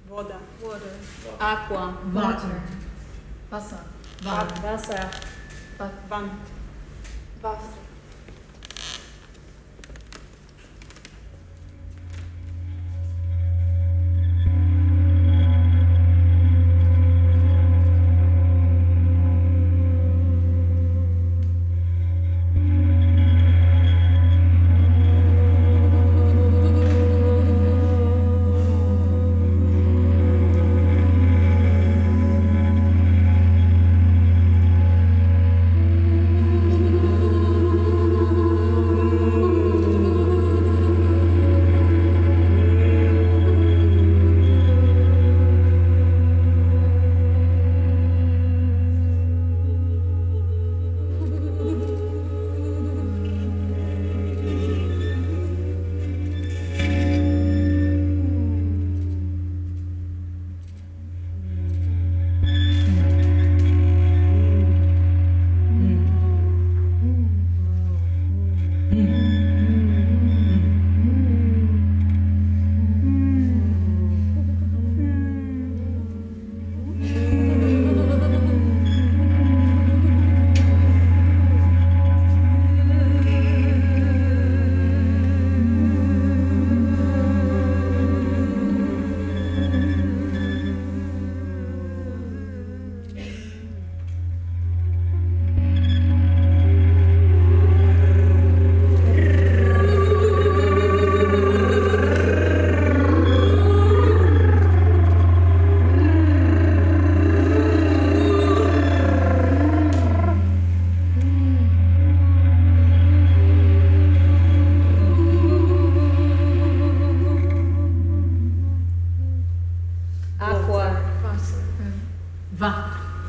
Woda. Water. Aqua. Water. Wasser. Wasser. Wand. Wasser.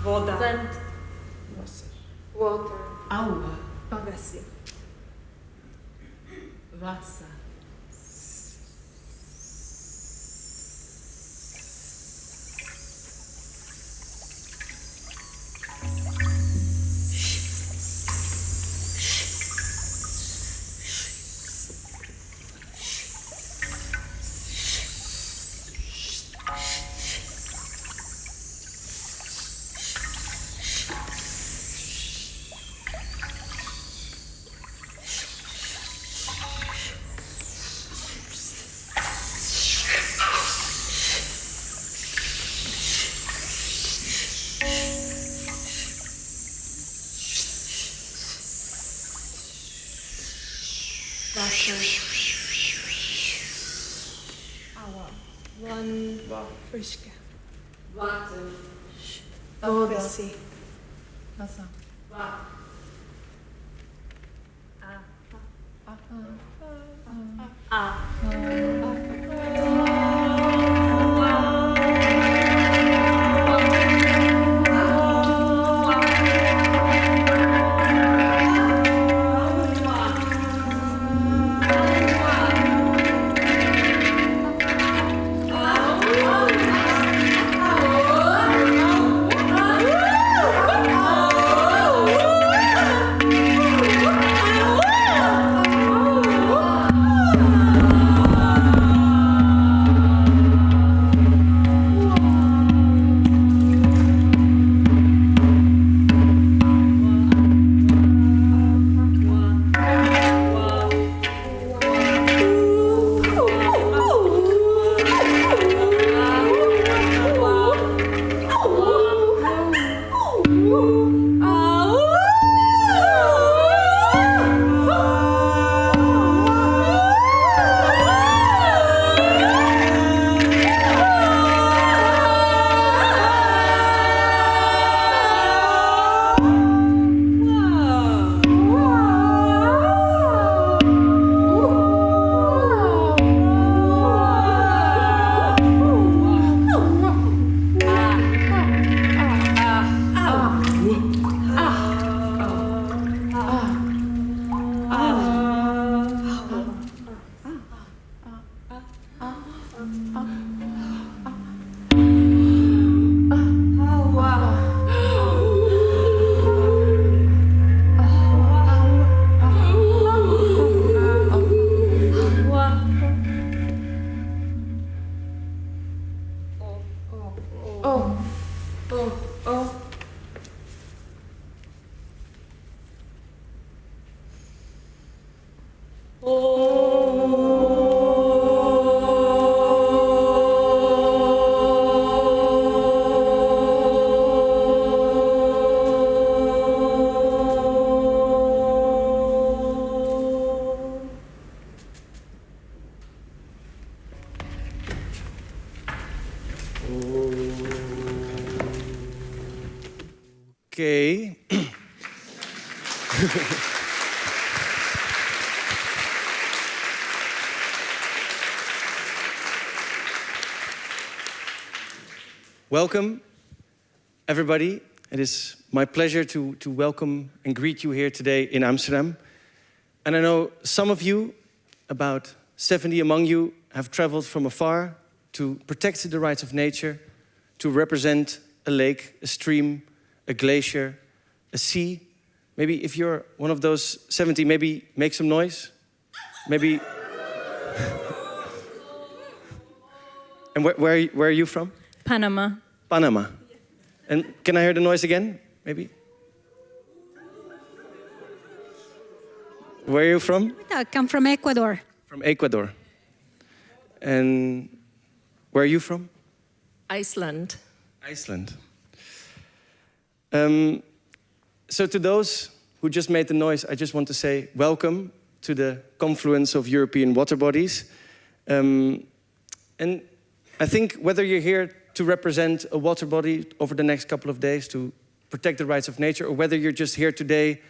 Woda. Wind. Water. Aua. Wasser. Wasser. Aua. One. Frischke. Water. Woda. Wasser. Wasser. Welcome, everybody. It is my pleasure to welcome and greet you here today in Amsterdam. And I know some of you, about 70 among you, have traveled from afar to protect the rights of nature, to represent a lake, a stream, a glacier, a sea. Maybe if you're one of those 70, maybe make some noise. Maybe. And where are you from? Panama. Panama. And can I hear the noise again, maybe? Where are you from? I come from Ecuador. From Ecuador. And where are you from? Iceland. Iceland. So to those who just made the noise, I just want to say welcome to the Confluence of European water bodies. And I think whether you're here to represent a water body over the next couple of days to protect the rights of nature, or whether you're just here today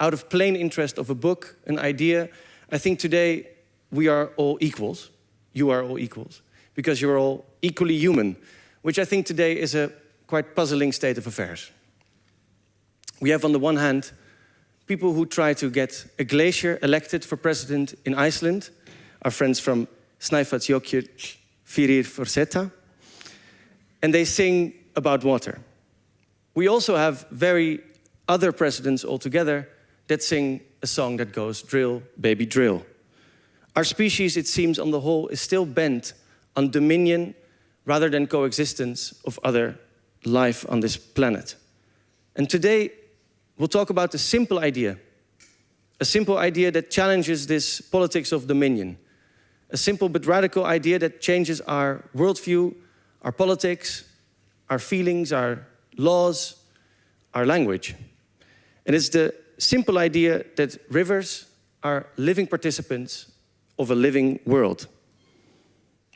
out of plain interest of a book, an idea, I think today we are all equals. You are all equals, because you're all equally human, which I think today is a quite puzzling state of affairs. We have on the one hand people who try to get a glacier elected for president in Iceland, our friends from Snæfellsjökull fyrir forseta, and they sing about water. We also have very other presidents altogether that sing a song that goes, drill, baby, drill. Our species, it seems, on the whole, is still bent on dominion rather than coexistence of other life on this planet. And today, we'll talk about a simple idea that challenges this politics of dominion. A simple but radical idea that changes our worldview, our politics, our feelings, our laws, our language. And it's the simple idea that rivers are living participants of a living world.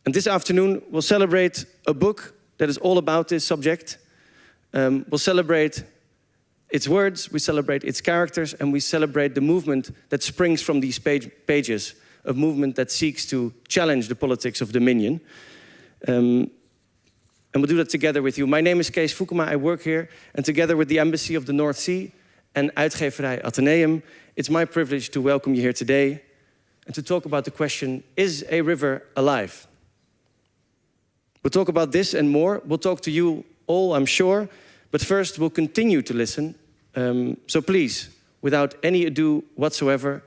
And this afternoon, we'll celebrate a book that is all about this subject. We'll celebrate its words, we celebrate its characters, and we celebrate the movement that springs from these pages, a movement that seeks to challenge the politics of dominion. And we'll do that together with you. My name is Kees Foukema, I work here, and together with the Embassy of the North Sea and Uitgeverij Atheneum, it's my privilege to welcome you here today and to talk about the question, is a river alive? We'll talk about this and more. We'll talk to you all, I'm sure, but first we'll continue to listen. So please, without any ado whatsoever,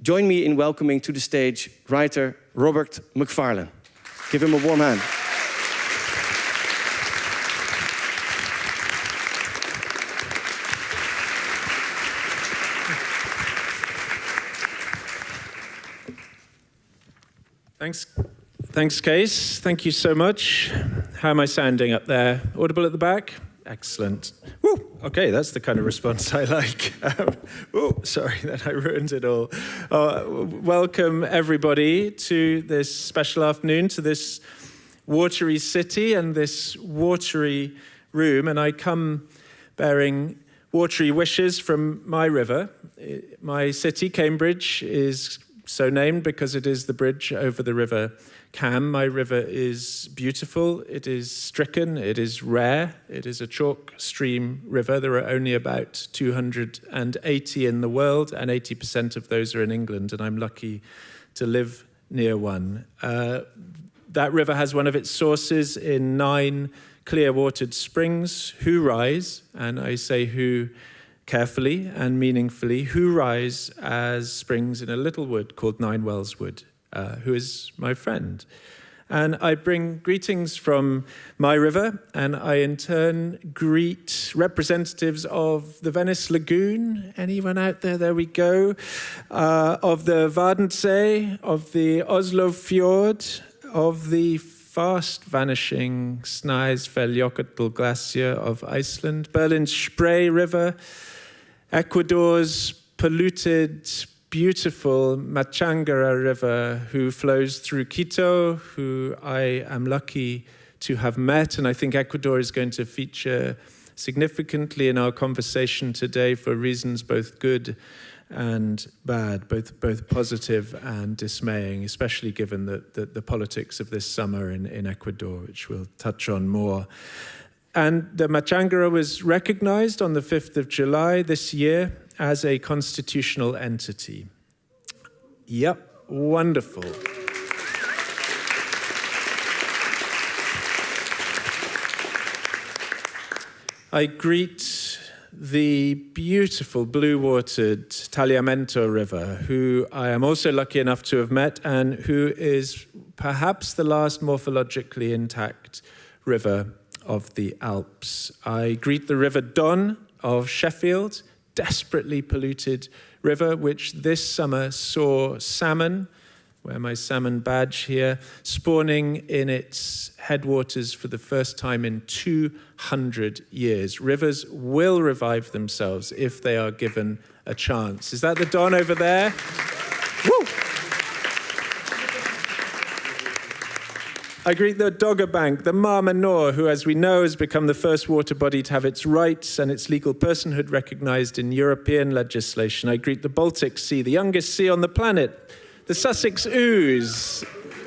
join me in welcoming to the stage writer Robert Macfarlane. Give him a warm hand. Thanks, Kees. Thank you so much. How am I sounding up there? Audible at the back? Excellent. Woo! Okay, that's the kind of response I like. Sorry that I ruined it all. Welcome, everybody, to this special afternoon, to this watery city and this watery room. And I come bearing watery wishes from my river. My city, Cambridge, is so named because it is the bridge over the river Cam. My river is beautiful, it is stricken, it is rare, it is a chalk stream river. There are only about 280 in the world, and 80% of those are in England, and I'm lucky to live near one. That river has one of its sources in 9 clear-watered springs, who rise, and I say who carefully and meaningfully, who rise as springs in a little wood called Ninewells Wood, who is my friend. And I bring greetings from my river, and I in turn greet representatives of the Venice Lagoon. Anyone out there? There we go. Of the Wadensee, of the Oslo Fjord, of the fast-vanishing Snæfellsjökull Glacier of Iceland, Berlin's Spree River, Ecuador's polluted, beautiful Machangara River, who flows through Quito, who I am lucky to have met, and I think Ecuador is going to feature significantly in our conversation today for reasons both good and bad, both positive and dismaying, especially given the politics of this summer in Ecuador, which we'll touch on more. And the Machangara was recognized on the 5th of July this year as a constitutional entity. Yep, wonderful. I greet the beautiful blue-watered Tagliamento River, who I am also lucky enough to have met, and who is perhaps the last morphologically intact river of the Alps. I greet the River Don of Sheffield, desperately polluted river, which this summer saw salmon, wear my salmon badge here, spawning in its headwaters for the first time in 200 years. Rivers will revive themselves if they are given a chance. Is that the Don over there? Woo! I greet the Dogger Bank, the Mar Menor, who, as we know, has become the first water body to have its rights and its legal personhood recognized in European legislation. I greet the Baltic Sea, the youngest sea on the planet, the Sussex Ouse.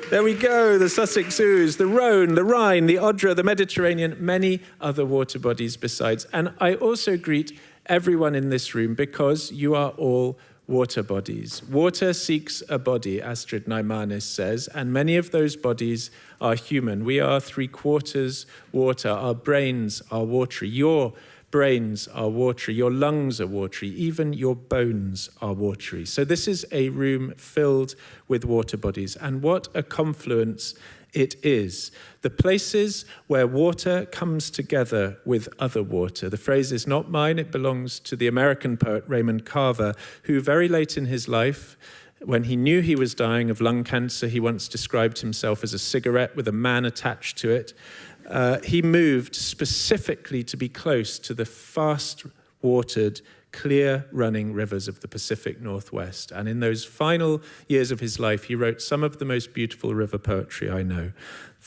There we go, the Sussex Ouse, the Rhone, the Rhine, the Odra, the Mediterranean, many other water bodies besides. And I also greet everyone in this room because you are all water bodies. Water seeks a body, Astrid Naimanis says, and many of those bodies are human. We are 3/4 water. Our brains are watery. Your brains are watery. Your lungs are watery. Even your bones are watery. So this is a room filled with water bodies. And what a confluence it is. The places where water comes together with other water. The phrase is not mine, it belongs to the American poet Raymond Carver, who very late in his life, when he knew he was dying of lung cancer, he once described himself as a cigarette with a man attached to it. He moved specifically to be close to the fast-watered, clear-running rivers of the Pacific Northwest. And in those final years of his life, he wrote some of the most beautiful river poetry I know.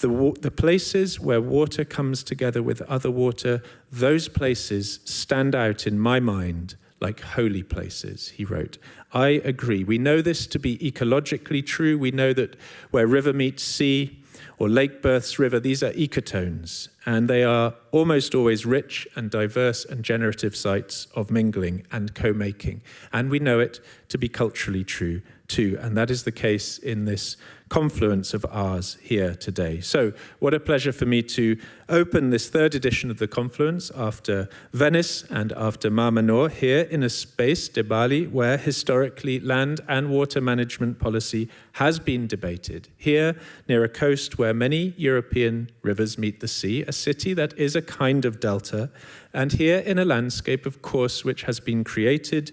The places where water comes together with other water, those places stand out in my mind like holy places, he wrote. I agree. We know this to be ecologically true. We know that where river meets sea, or lake births river, these are ecotones, and they are almost always rich and diverse and generative sites of mingling and co-making. And we know it to be culturally true too, and that is the case in this confluence of ours here today. So what a pleasure for me to open this third edition of the Confluence after Venice and after Mar Menor here in a space, de Balie, where historically land and water management policy has been debated. Here near a coast where many European rivers meet the sea, a city that is a kind of delta, and here in a landscape, of course, which has been created,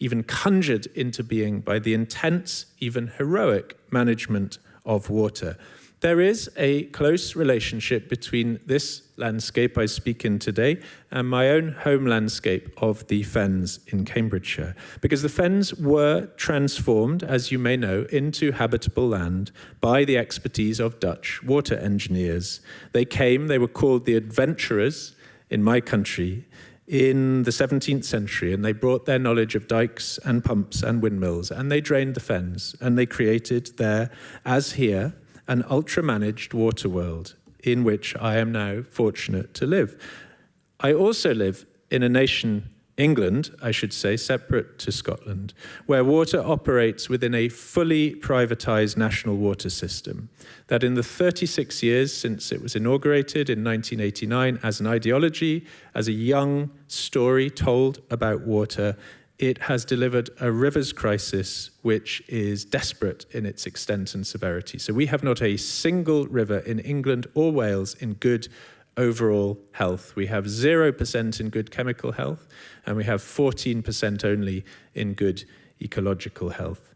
even conjured into being by the intense, even heroic management of water. There is a close relationship between this landscape I speak in today and my own home landscape of the Fens in Cambridgeshire, because the Fens were transformed, as you may know, into habitable land by the expertise of Dutch water engineers. They were called the adventurers in my country, in the 17th century, and they brought their knowledge of dikes and pumps and windmills, and they drained the Fens, and they created there, as here, an ultra-managed water world in which I am now fortunate to live. I also live in a nation, England, I should say, separate to Scotland, where water operates within a fully privatised national water system, that in the 36 years since it was inaugurated in 1989 as an ideology, as a young story told about water, it has delivered a rivers crisis which is desperate in its extent and severity. So we have not a single river in England or Wales in good overall health. We have 0% in good chemical health, and we have 14% only in good ecological health.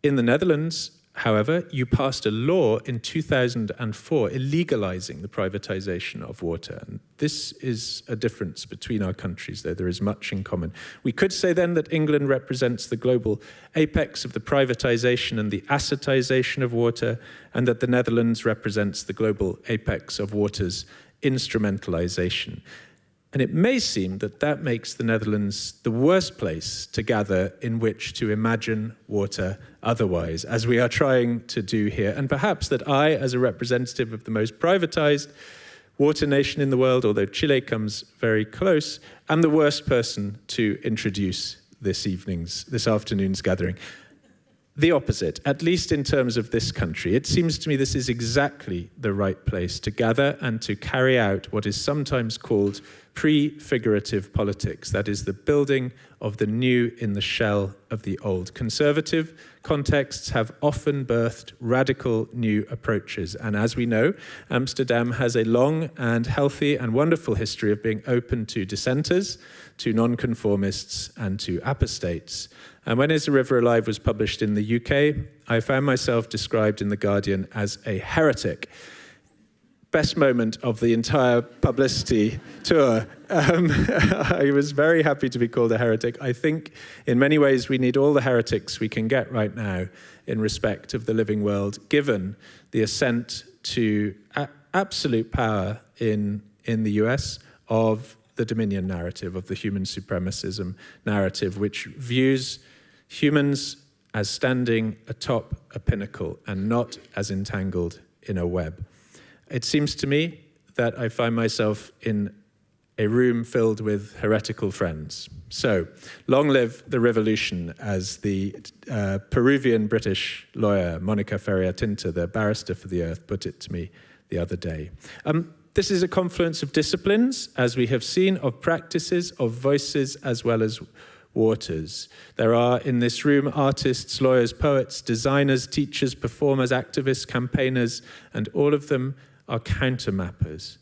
In the Netherlands, however, you passed a law in 2004 illegalizing the privatization of water. And this is a difference between our countries, though there is much in common. We could say then that England represents the global apex of the privatization and the assetization of water, and that the Netherlands represents the global apex of water's instrumentalization. And it may seem that that makes the Netherlands the worst place to gather in which to imagine water otherwise, as we are trying to do here. And perhaps that I, as a representative of the most privatized water nation in the world, although Chile comes very close, am the worst person to introduce this afternoon's gathering. The opposite, at least in terms of this country. It seems to me this is exactly the right place to gather and to carry out what is sometimes called prefigurative politics, that is the building of the new in the shell of the old. Conservative contexts have often birthed radical new approaches, and as we know, Amsterdam has a long and healthy and wonderful history of being open to dissenters, to nonconformists, and to apostates. And when Is a River Alive was published in the UK, I found myself described in The Guardian as a heretic. Best moment of the entire publicity tour. I was very happy to be called a heretic. I think in many ways we need all the heretics we can get right now in respect of the living world, given the ascent to absolute power in the US of the dominion narrative, of the human supremacism narrative, which views humans as standing atop a pinnacle and not as entangled in a web. It seems to me that I find myself in a room filled with heretical friends. So, long live the revolution, as the Peruvian-British lawyer Monica Ferrier-Tinta, the barrister for the earth, put it to me the other day. This is a confluence of disciplines, as we have seen, of practices, of voices, as well as waters. There are in this room artists, lawyers, poets, designers, teachers, performers, activists, campaigners, and all of them are countermappers.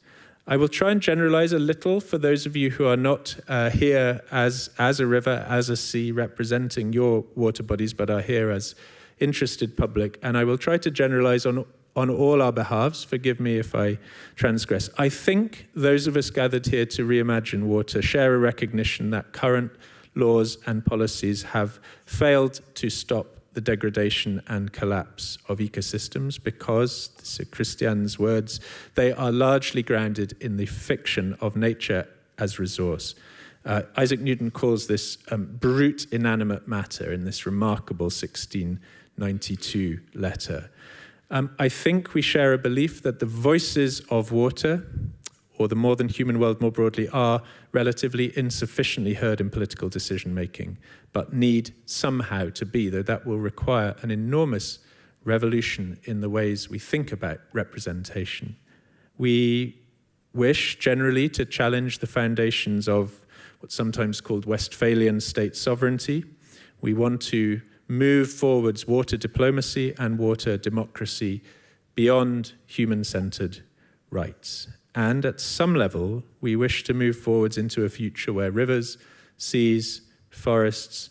I will try and generalize a little for those of you who are not here as a river, as a sea, representing your water bodies, but are here as interested public, and I will try to generalize on all our behalves. Forgive me if I transgress. I think those of us gathered here to reimagine water share a recognition that current laws and policies have failed to stop the degradation and collapse of ecosystems because, these are Christian's words, they are largely grounded in the fiction of nature as resource. Isaac Newton calls this brute inanimate matter in this remarkable 1692 letter. I think we share a belief that the voices of water, or the more than human world more broadly, are relatively insufficiently heard in political decision-making, but need somehow to be, though that will require an enormous revolution in the ways we think about representation. We wish generally to challenge the foundations of what's sometimes called Westphalian state sovereignty. We want to move forwards water diplomacy and water democracy beyond human-centered rights. And at some level, we wish to move forwards into a future where rivers, seas, forests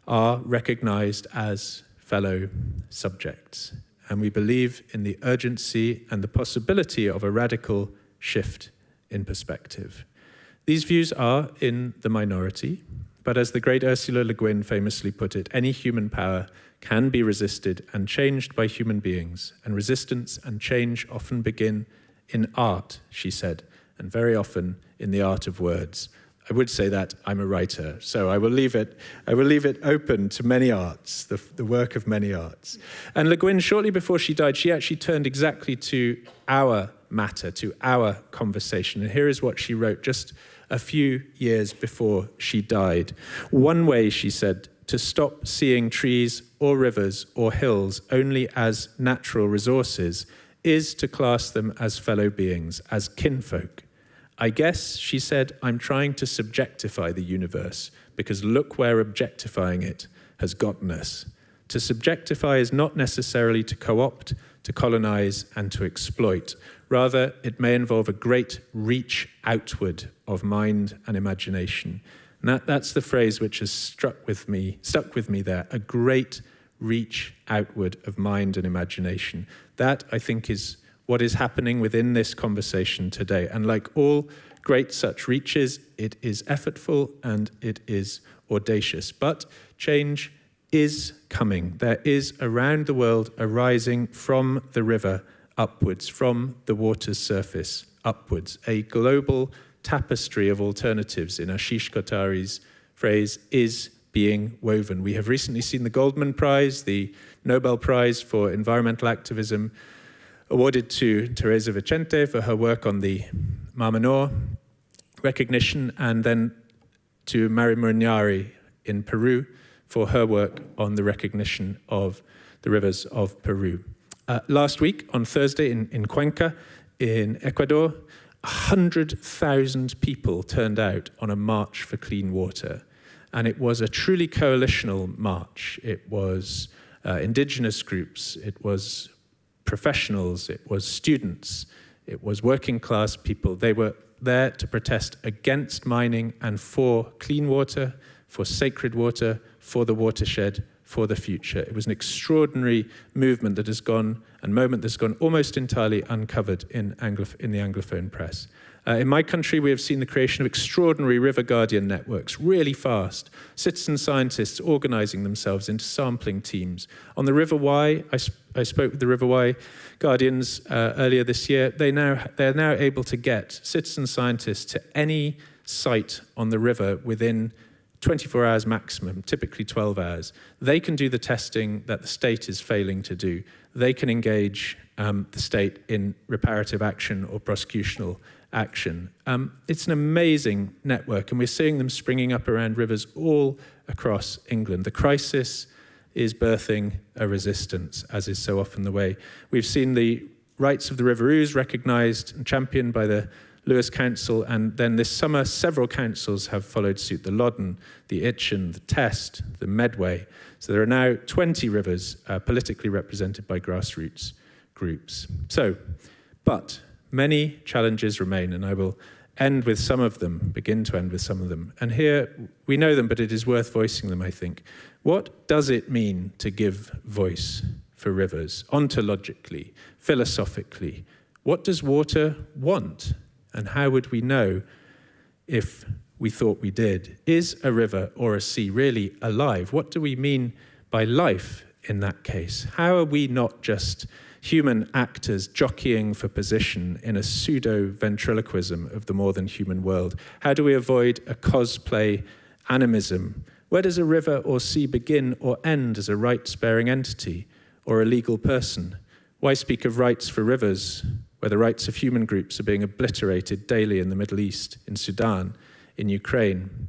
are recognized as fellow subjects. And we believe in the urgency and the possibility of a radical shift in perspective. These views are in the minority, but as the great Ursula Le Guin famously put it, any human power can be resisted and changed by human beings, and resistance and change often begin in art, she said, and very often in the art of words. I would say that I'm a writer, so I will leave it open to many arts, the work of many arts. And Le Guin, shortly before she died, she actually turned exactly to our matter, to our conversation. And here is what she wrote just a few years before she died. One way, she said, to stop seeing trees or rivers or hills only as natural resources is to class them as fellow beings, as kinfolk. I guess, she said, I'm trying to subjectify the universe, because look where objectifying it has gotten us. To subjectify is not necessarily to co-opt, to colonize, and to exploit. Rather, it may involve a great reach outward of mind and imagination. And that's the phrase which has stuck with me there, a great reach outward of mind and imagination. That, I think, is what is happening within this conversation today. And like all great such reaches, it is effortful and it is audacious. But change is coming. There is around the world a rising from the river upwards, from the water's surface upwards, a global tapestry of alternatives, in Ashish Kotari's phrase, is being woven. We have recently seen the Goldman Prize, the Nobel Prize for Environmental Activism, awarded to Teresa Vicente for her work on the Mar Menor recognition, and then to Mari Muñari in Peru for her work on the recognition of the rivers of Peru. Last week, on Thursday, in Cuenca, in Ecuador, 100,000 people turned out on a march for clean water. And it was a truly coalitional march. It was indigenous groups, it was professionals, it was students, it was working class people. They were there to protest against mining and for clean water, for sacred water, for the watershed, for the future. It was an extraordinary movement that has gone, and moment that's gone almost entirely uncovered in the Anglophone press. In my country, we have seen the creation of extraordinary river guardian networks, really fast. Citizen scientists organizing themselves into sampling teams. On the River Wye, I spoke with the River Wye Guardians earlier this year. They're now able to get citizen scientists to any site on the river within 24 hours maximum, typically 12 hours. They can do the testing that the state is failing to do. They can engage the state in reparative action or prosecutional action. It's an amazing network, and we're seeing them springing up around rivers all across England. The crisis is birthing a resistance, as is so often the way. We've seen the rights of the River Ouse recognised and championed by the Lewis Council, and then this summer several councils have followed suit: the Loddon, the Itchen, the Test, the Medway. So there are now 20 rivers politically represented by grassroots groups. But many challenges remain, and I will end with some of them, begin to end with some of them. And here, we know them, but it is worth voicing them, I think. What does it mean to give voice for rivers, ontologically, philosophically? What does water want? And how would we know if we thought we did? Is a river or a sea really alive? What do we mean by life in that case? How are we not just human actors jockeying for position in a pseudo-ventriloquism of the more than human world? How do we avoid a cosplay animism? Where does a river or sea begin or end as a rights-bearing entity or a legal person? Why speak of rights for rivers where the rights of human groups are being obliterated daily in the Middle East, in Sudan, in Ukraine?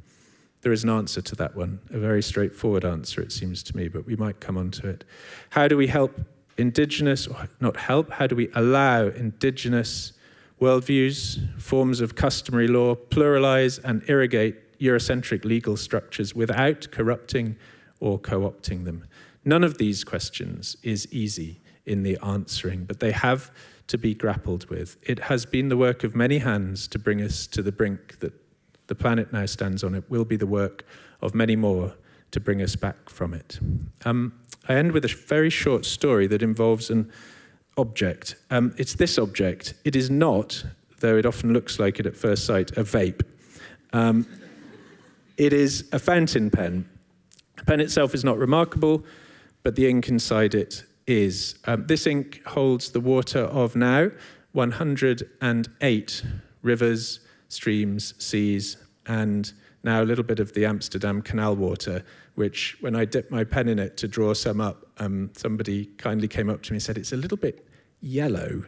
There is an answer to that one, a very straightforward answer, it seems to me, but we might come on to it. How do we help indigenous, or not help, how do we allow indigenous worldviews, forms of customary law, pluralize and irrigate Eurocentric legal structures without corrupting or co-opting them? None of these questions is easy in the answering, but they have to be grappled with. It has been the work of many hands to bring us to the brink that the planet now stands on. It will be the work of many more to bring us back from it. I end with a very short story that involves an object. It's this object. It is not, though it often looks like it at first sight, a vape. It is a fountain pen. The pen itself is not remarkable, but the ink inside it is. This ink holds the water of now 108 rivers, streams, seas, and now a little bit of the Amsterdam canal water, which when I dipped my pen in it to draw some up, somebody kindly came up to me and said, it's a little bit yellow.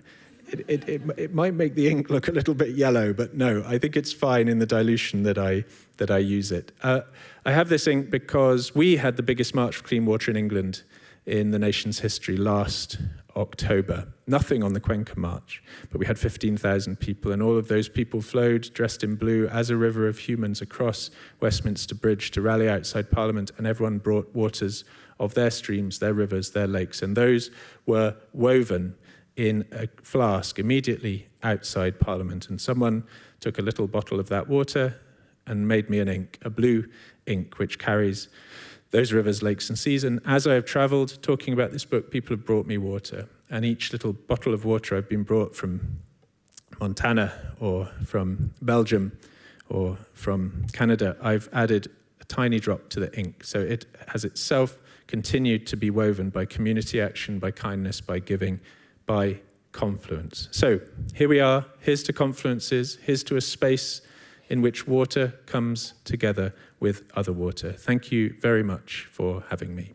It might make the ink look a little bit yellow, but no, I think it's fine in the dilution that I use it. I have this ink because we had the biggest march for clean water in England in the nation's history last October. Nothing on the Cuenca March, but we had 15,000 people, and all of those people flowed dressed in blue as a river of humans across Westminster Bridge to rally outside Parliament, and everyone brought waters of their streams, their rivers, their lakes, and those were woven in a flask immediately outside Parliament, and someone took a little bottle of that water and made me an ink, a blue ink, which carries those rivers, lakes, and seas. And as I have traveled talking about this book, people have brought me water. And each little bottle of water I've been brought from Montana or from Belgium or from Canada, I've added a tiny drop to the ink. So it has itself continued to be woven by community action, by kindness, by giving, by confluence. So here we are. Here's to confluences. Here's to a space in which water comes together with other water. Thank you very much for having me.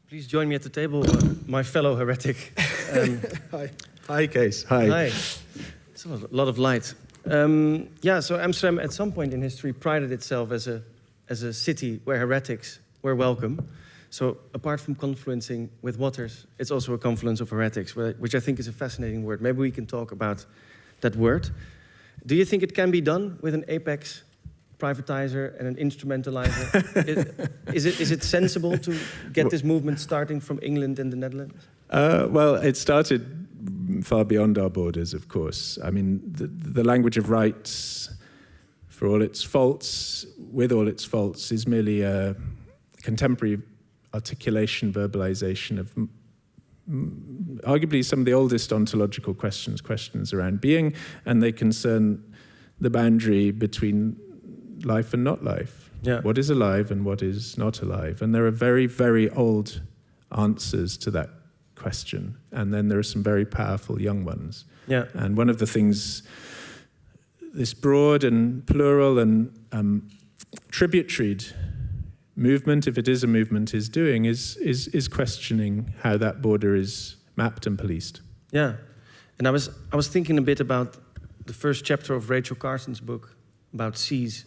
Please join me at the table, my fellow heretic. Hi. Hi, Kees. Hi. Hi. It's a lot of light. So Amsterdam at some point in history prided itself as a city where heretics were welcome. So apart from confluencing with waters, it's also a confluence of heretics, which I think is a fascinating word. Maybe we can talk about that word. Do you think it can be done with an apex privatizer and an instrumentalizer? Is it sensible to get this movement starting from England and the Netherlands? Well, it started far beyond our borders, of course. I mean, the language of rights, for all its faults, with all its faults, is merely a contemporary articulation, verbalization of arguably some of the oldest ontological questions around being, and they concern the boundary between life and not life. Yeah. What is alive and what is not alive? And there are very, very old answers to that question. And then there are some very powerful young ones. Yeah. And one of the things this broad and plural and tributaried movement, if it is a movement, is doing is questioning how that border is mapped and policed. Yeah. And I was thinking a bit about the first chapter of Rachel Carson's book about seas.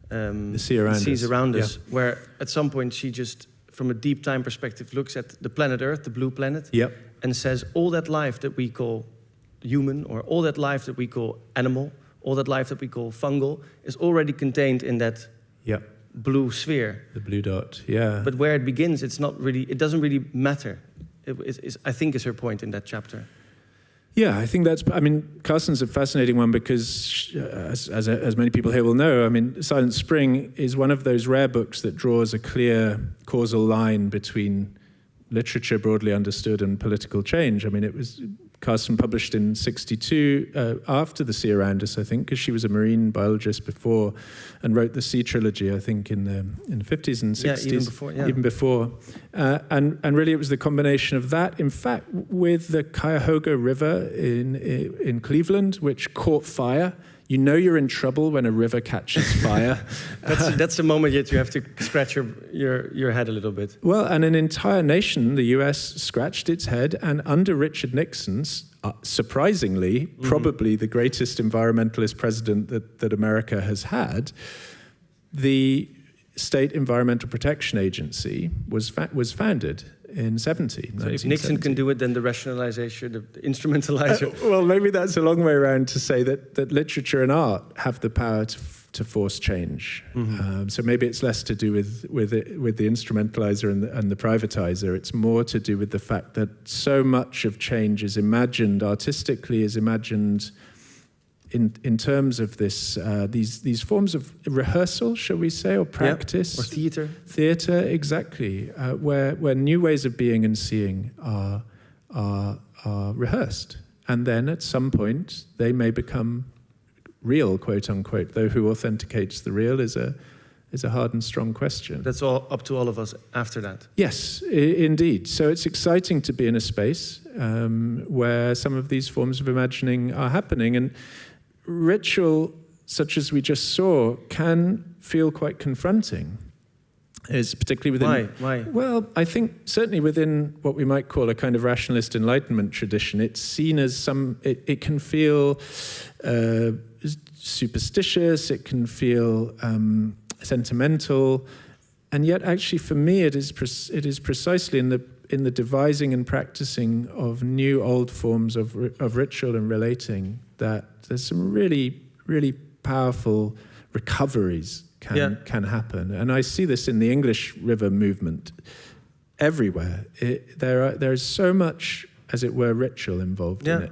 The sea around us, where at some point she just, from a deep time perspective, looks at the planet Earth, the blue planet, Yep. and says all that life that we call human, or all that life that we call animal, all that life that we call fungal, is already contained in that Yep. blue sphere. The blue dot, yeah. But where it begins, it doesn't really matter. I think is her point in that chapter. Yeah, I think Carson's a fascinating one because, as many people here will know, I mean, Silent Spring is one of those rare books that draws a clear causal line between literature broadly understood and political change. I mean, Carson published in '62 after The Sea Around Us, I think, because she was a marine biologist before, and wrote the Sea Trilogy, I think, in the 50s and 60s. Yeah, even before. And really it was the combination of that, in fact, with the Cuyahoga River in Cleveland, which caught fire. You know you're in trouble when a river catches fire. That's the moment yet you have to scratch your head a little bit. Well, and an entire nation, the US, scratched its head, and under Richard Nixon, surprisingly, probably the greatest environmentalist president that America has had, the State Environmental Protection Agency was founded in 1970. So if Nixon can do it, then the rationalization, the instrumentalizer. Well, maybe that's a long way around to say that literature and art have the power to force change. So maybe it's less to do with the instrumentalizer and the privatizer. It's more to do with the fact that so much of change is imagined artistically, is imagined in terms of this these forms of rehearsal, shall we say, or practice, or theater. Theater, exactly, where new ways of being and seeing are rehearsed, and then at some point they may become real, quote unquote. Though who authenticates the real is a hard and strong question. That's all up to all of us after that. Yes, indeed. So it's exciting to be in a space where some of these forms of imagining are happening, and ritual, such as we just saw, can feel quite confronting. Is particularly within... Why? Well, I think certainly within what we might call a kind of rationalist Enlightenment tradition, it's seen as it can feel superstitious, it can feel sentimental, and yet actually for me it is precisely in the devising and practicing of new old forms of ritual and relating that there's some really, really powerful recoveries can happen. And I see this in the English River movement everywhere. There is so much, as it were, ritual involved in it.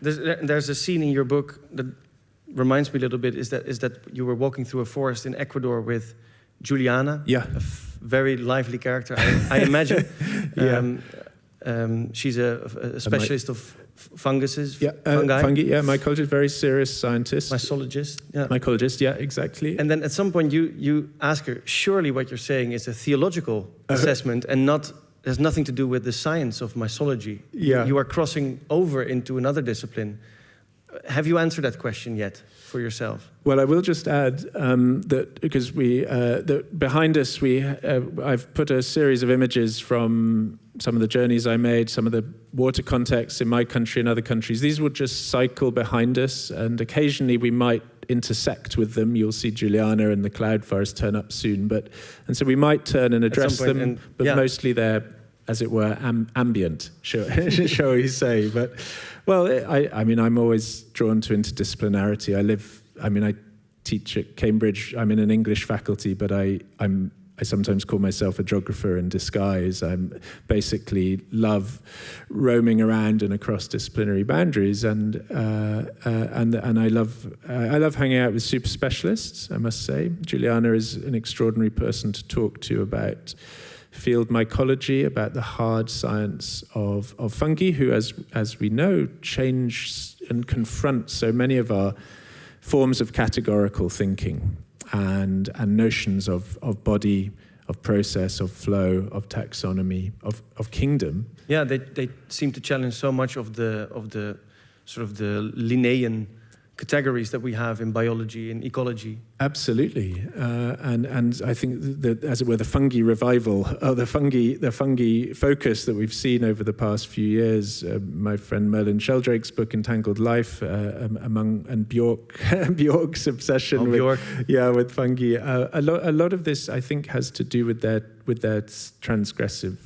There's a scene in your book that reminds me a little bit, is that you were walking through a forest in Ecuador with Juliana, Yeah. a very lively character, I imagine. She's a specialist of funguses. Yeah, fungi. fungi. Yeah, mycologist, very serious scientist. Mycologist. Yeah. Mycologist. Yeah, exactly. And then at some point you ask her, surely what you're saying is a theological assessment and has nothing to do with the science of mycology. Yeah. You are crossing over into another discipline. Have you answered that question yet for yourself? Well, I will just add that because that behind us, I've put a series of images from some of the journeys I made, some of the water contexts in my country and other countries. These would just cycle behind us, and occasionally we might intersect with them. You'll see Juliana and the cloud forest turn up soon, and so we might turn and address them, but mostly they're, as it were, ambient, shall we say. But, well, I mean, I'm always drawn to interdisciplinarity. I teach at Cambridge. I'm in an English faculty, but I sometimes call myself a geographer in disguise. I basically love roaming around and across disciplinary boundaries, and I love hanging out with super specialists, I must say. Juliana is an extraordinary person to talk to about field mycology, about the hard science of fungi, who, as we know, change and confront so many of our forms of categorical thinking and notions of body, of process, of flow, of taxonomy, of kingdom. Yeah, they seem to challenge so much of the sort of the Linnaean categories that we have in biology and ecology. Absolutely, and I think that, as it were, the fungi revival, the fungi focus that we've seen over the past few years. My friend Merlin Sheldrake's book ''Entangled Life," and Bjork's obsession with fungi. A lot of this, I think, has to do with their transgressive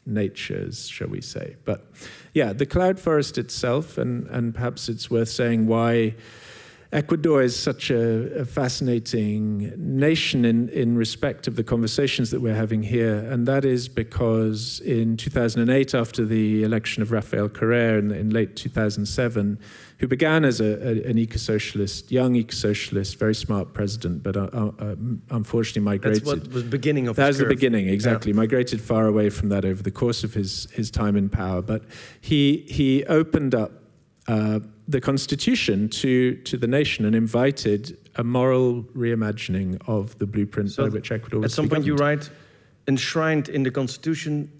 natures, shall we say? But yeah, the cloud forest itself, and perhaps it's worth saying why Ecuador is such a fascinating nation in respect of the conversations that we're having here, and that is because in 2008, after the election of Rafael Correa in late 2007, who began as an eco-socialist, young eco-socialist, very smart president, but unfortunately migrated. That's what was the beginning of his That was curve. the beginning, exactly. Yeah. Migrated far away from that over the course of his time in power, but he opened up the constitution to the nation and invited a moral reimagining of the blueprint by which Ecuador was at some point governed. you write, enshrined in the constitution,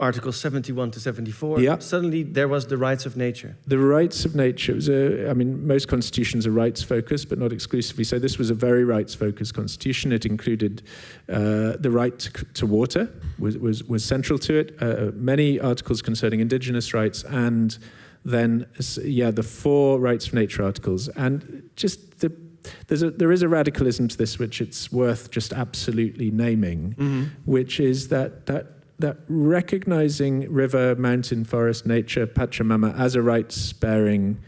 Articles 71 to 74, suddenly there was the rights of nature. The rights of nature was most constitutions are rights-focused, but not exclusively. So this was a very rights-focused constitution. It included the right to water, was central to it. Many articles concerning indigenous rights, and then the 4 rights of nature articles. And just there is a radicalism to this which it's worth just absolutely naming, which is that recognizing river, mountain, forest, nature, Pachamama as a rights-bearing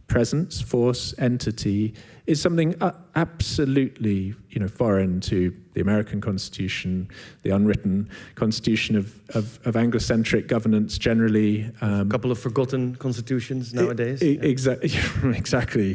presence, force, entity, is something absolutely foreign to the American Constitution, the unwritten Constitution of Anglocentric governance generally. A couple of forgotten constitutions nowadays. Exactly.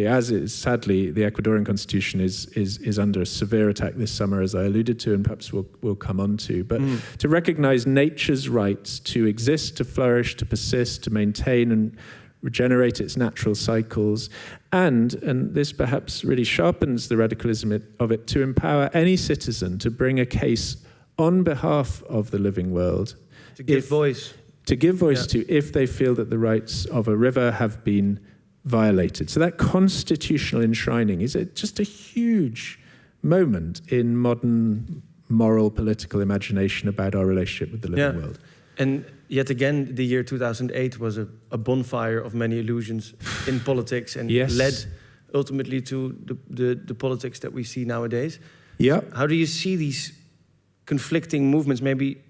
As is, sadly, the Ecuadorian Constitution is under severe attack this summer, as I alluded to, and perhaps we'll come on to. But to recognize nature's rights to exist, to flourish, to persist, to maintain and regenerate its natural cycles, and this perhaps really sharpens the radicalism of it, to empower any citizen to bring a case on behalf of the living world. To give voice. To give voice to, if they feel that the rights of a river have been violated. So that constitutional enshrining is just a huge moment in modern moral political imagination about our relationship with the living world. And yet again, the year 2008 was a bonfire of many illusions in politics, and led ultimately to the politics that we see nowadays. Yeah. How do you see these conflicting movements? Maybe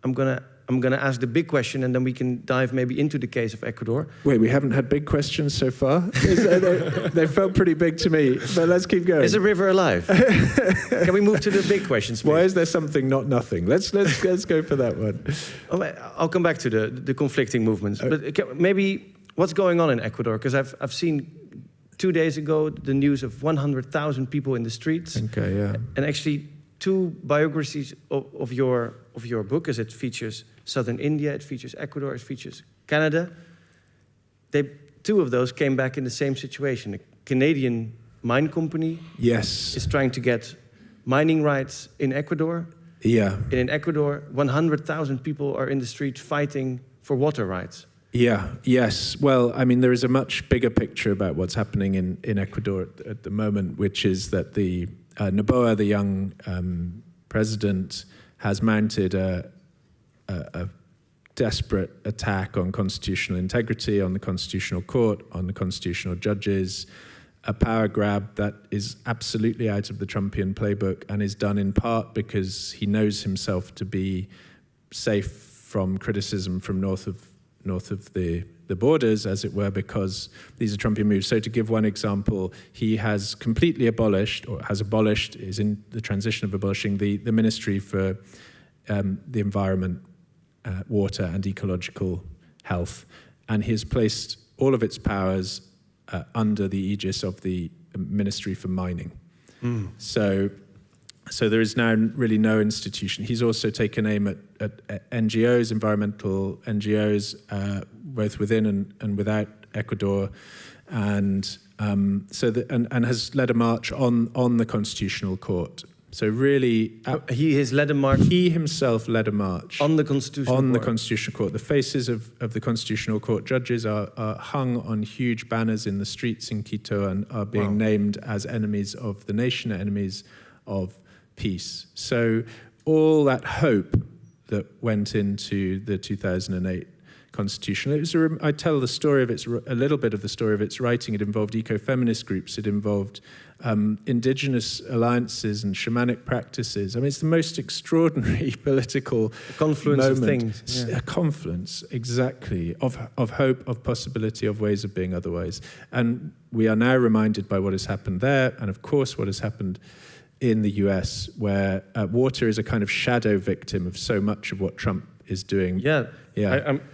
I'm gonna ask the big question, and then we can dive maybe into the case of Ecuador. Wait, we haven't had big questions so far? They felt pretty big to me, but let's keep going. Is a river alive? Can we move to the big questions, please? Why is there something not nothing? Let's go for that one. I'll come back to the conflicting movements. But maybe what's going on in Ecuador? Because I've seen 2 days ago the news of 100,000 people in the streets. Okay, yeah. And actually, two biographies of your book, as it features southern India, it features Ecuador, it features Canada. Two of those came back in the same situation. A Canadian mine company is trying to get mining rights in Ecuador. Yeah. And in Ecuador, 100,000 people are in the street fighting for water rights. Yeah, yes. Well, I mean, there is a much bigger picture about what's happening in Ecuador at the moment, which is that the Noboa, the young president, has mounted a desperate attack on constitutional integrity, on the constitutional court, on the constitutional judges, a power grab that is absolutely out of the Trumpian playbook and is done in part because he knows himself to be safe from criticism from north of the borders, as it were, because these are Trumpian moves. So to give one example, he has completely abolished, or has abolished, is in the transition of abolishing the Ministry for the Environment, Water and Ecological Health. And he has placed all of its powers under the aegis of the Ministry for Mining. So there is now really no institution. He's also taken aim at NGOs, environmental NGOs, both within and without Ecuador, and has led a march on the Constitutional Court. So really, he has led a march. He himself led a march on the Constitutional Court. The Constitutional Court. The faces of the Constitutional Court judges are hung on huge banners in the streets in Quito and are being named as enemies of the nation, enemies of peace. So all that hope that went into the 2008 Constitution. I tell the story of a little bit of the story of its writing. It involved eco-feminist groups. It involved indigenous alliances and shamanic practices. I mean, it's the most extraordinary political confluence moment. Of things. Yeah. A confluence, exactly, of hope, of possibility, of ways of being otherwise. And we are now reminded by what has happened there, and of course what has happened in the US, where water is a kind of shadow victim of so much of what Trump is doing. Yeah.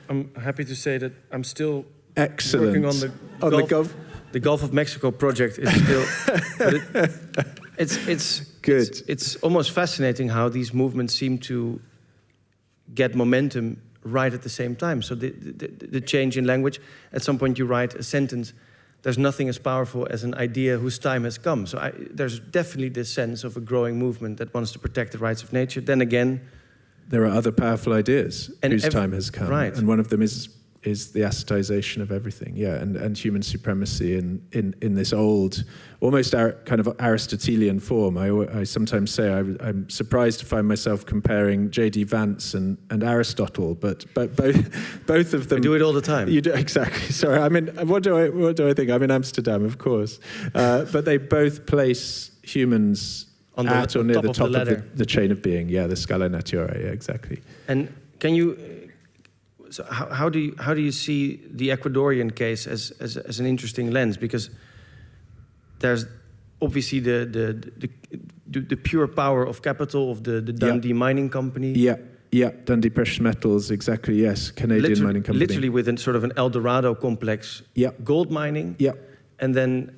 I'm happy to say that I'm still working on the Gulf of Mexico project. Is still, but it's good. It's almost fascinating how these movements seem to get momentum right at the same time. So the change in language. At some point, you write a sentence. There's nothing as powerful as an idea whose time has come. So there's definitely this sense of a growing movement that wants to protect the rights of nature. Then again, there are other powerful ideas whose time has come. Right. And one of them is the ascetization of everything, and human supremacy in this old, almost kind of Aristotelian form. I sometimes say I'm surprised to find myself comparing J.D. Vance and Aristotle, but both of them. I do it all the time. You do, exactly. Sorry, I mean, what do I think? I'm in Amsterdam, of course, but they both place humans at or near the top of the chain of being, the scala naturae, exactly. And can you? So how do you see the Ecuadorian case as an interesting lens? Because there's obviously the pure power of capital of the Dundee mining company. Yeah, Dundee Precious Metals, exactly. Yes, Canadian mining company. Literally with sort of an El Dorado complex. Gold mining. And then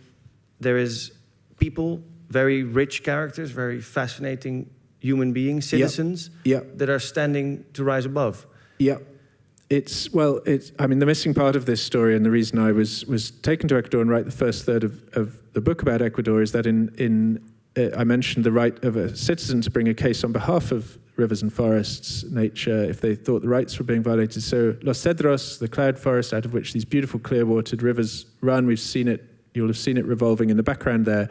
there is people. Very rich characters, very fascinating human beings, citizens, that are standing to rise above. I mean, the missing part of this story, and the reason I was taken to Ecuador and write the first third of the book about Ecuador, is that I mentioned the right of a citizen to bring a case on behalf of rivers and forests, nature, if they thought the rights were being violated. So Los Cedros, the cloud forest out of which these beautiful clear-watered rivers run, we've seen it, you'll have seen it revolving in the background there,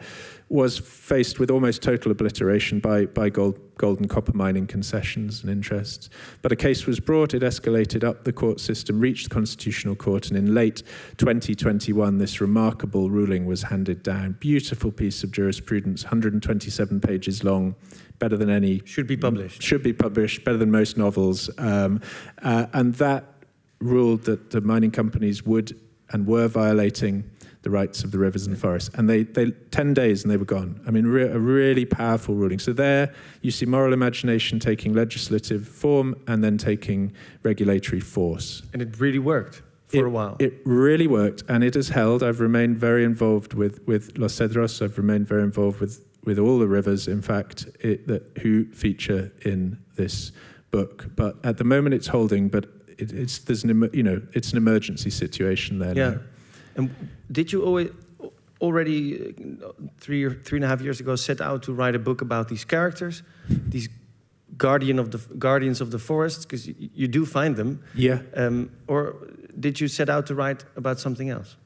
was faced with almost total obliteration by gold and copper mining concessions and interests. But a case was brought, it escalated up the court system, reached the Constitutional Court, and in late 2021, this remarkable ruling was handed down. Beautiful piece of jurisprudence, 127 pages long, better than any... Should be published, better than most novels. And that ruled that the mining companies would and were violating the rights of the rivers and forests. And they 10 days and they were gone. I mean, a really powerful ruling. So there you see moral imagination taking legislative form and then taking regulatory force. And it really worked for a while. It really worked, and it has held. I've remained very involved with Los Cedros. I've remained very involved with with all the rivers, in fact, who feature in this book. But at the moment it's holding, but it's an emergency situation there. Yeah. Now. And did you already 3.5 years ago set out to write a book about these characters, these guardians of the forest? Because you do find them. Yeah. Or did you set out to write about something else?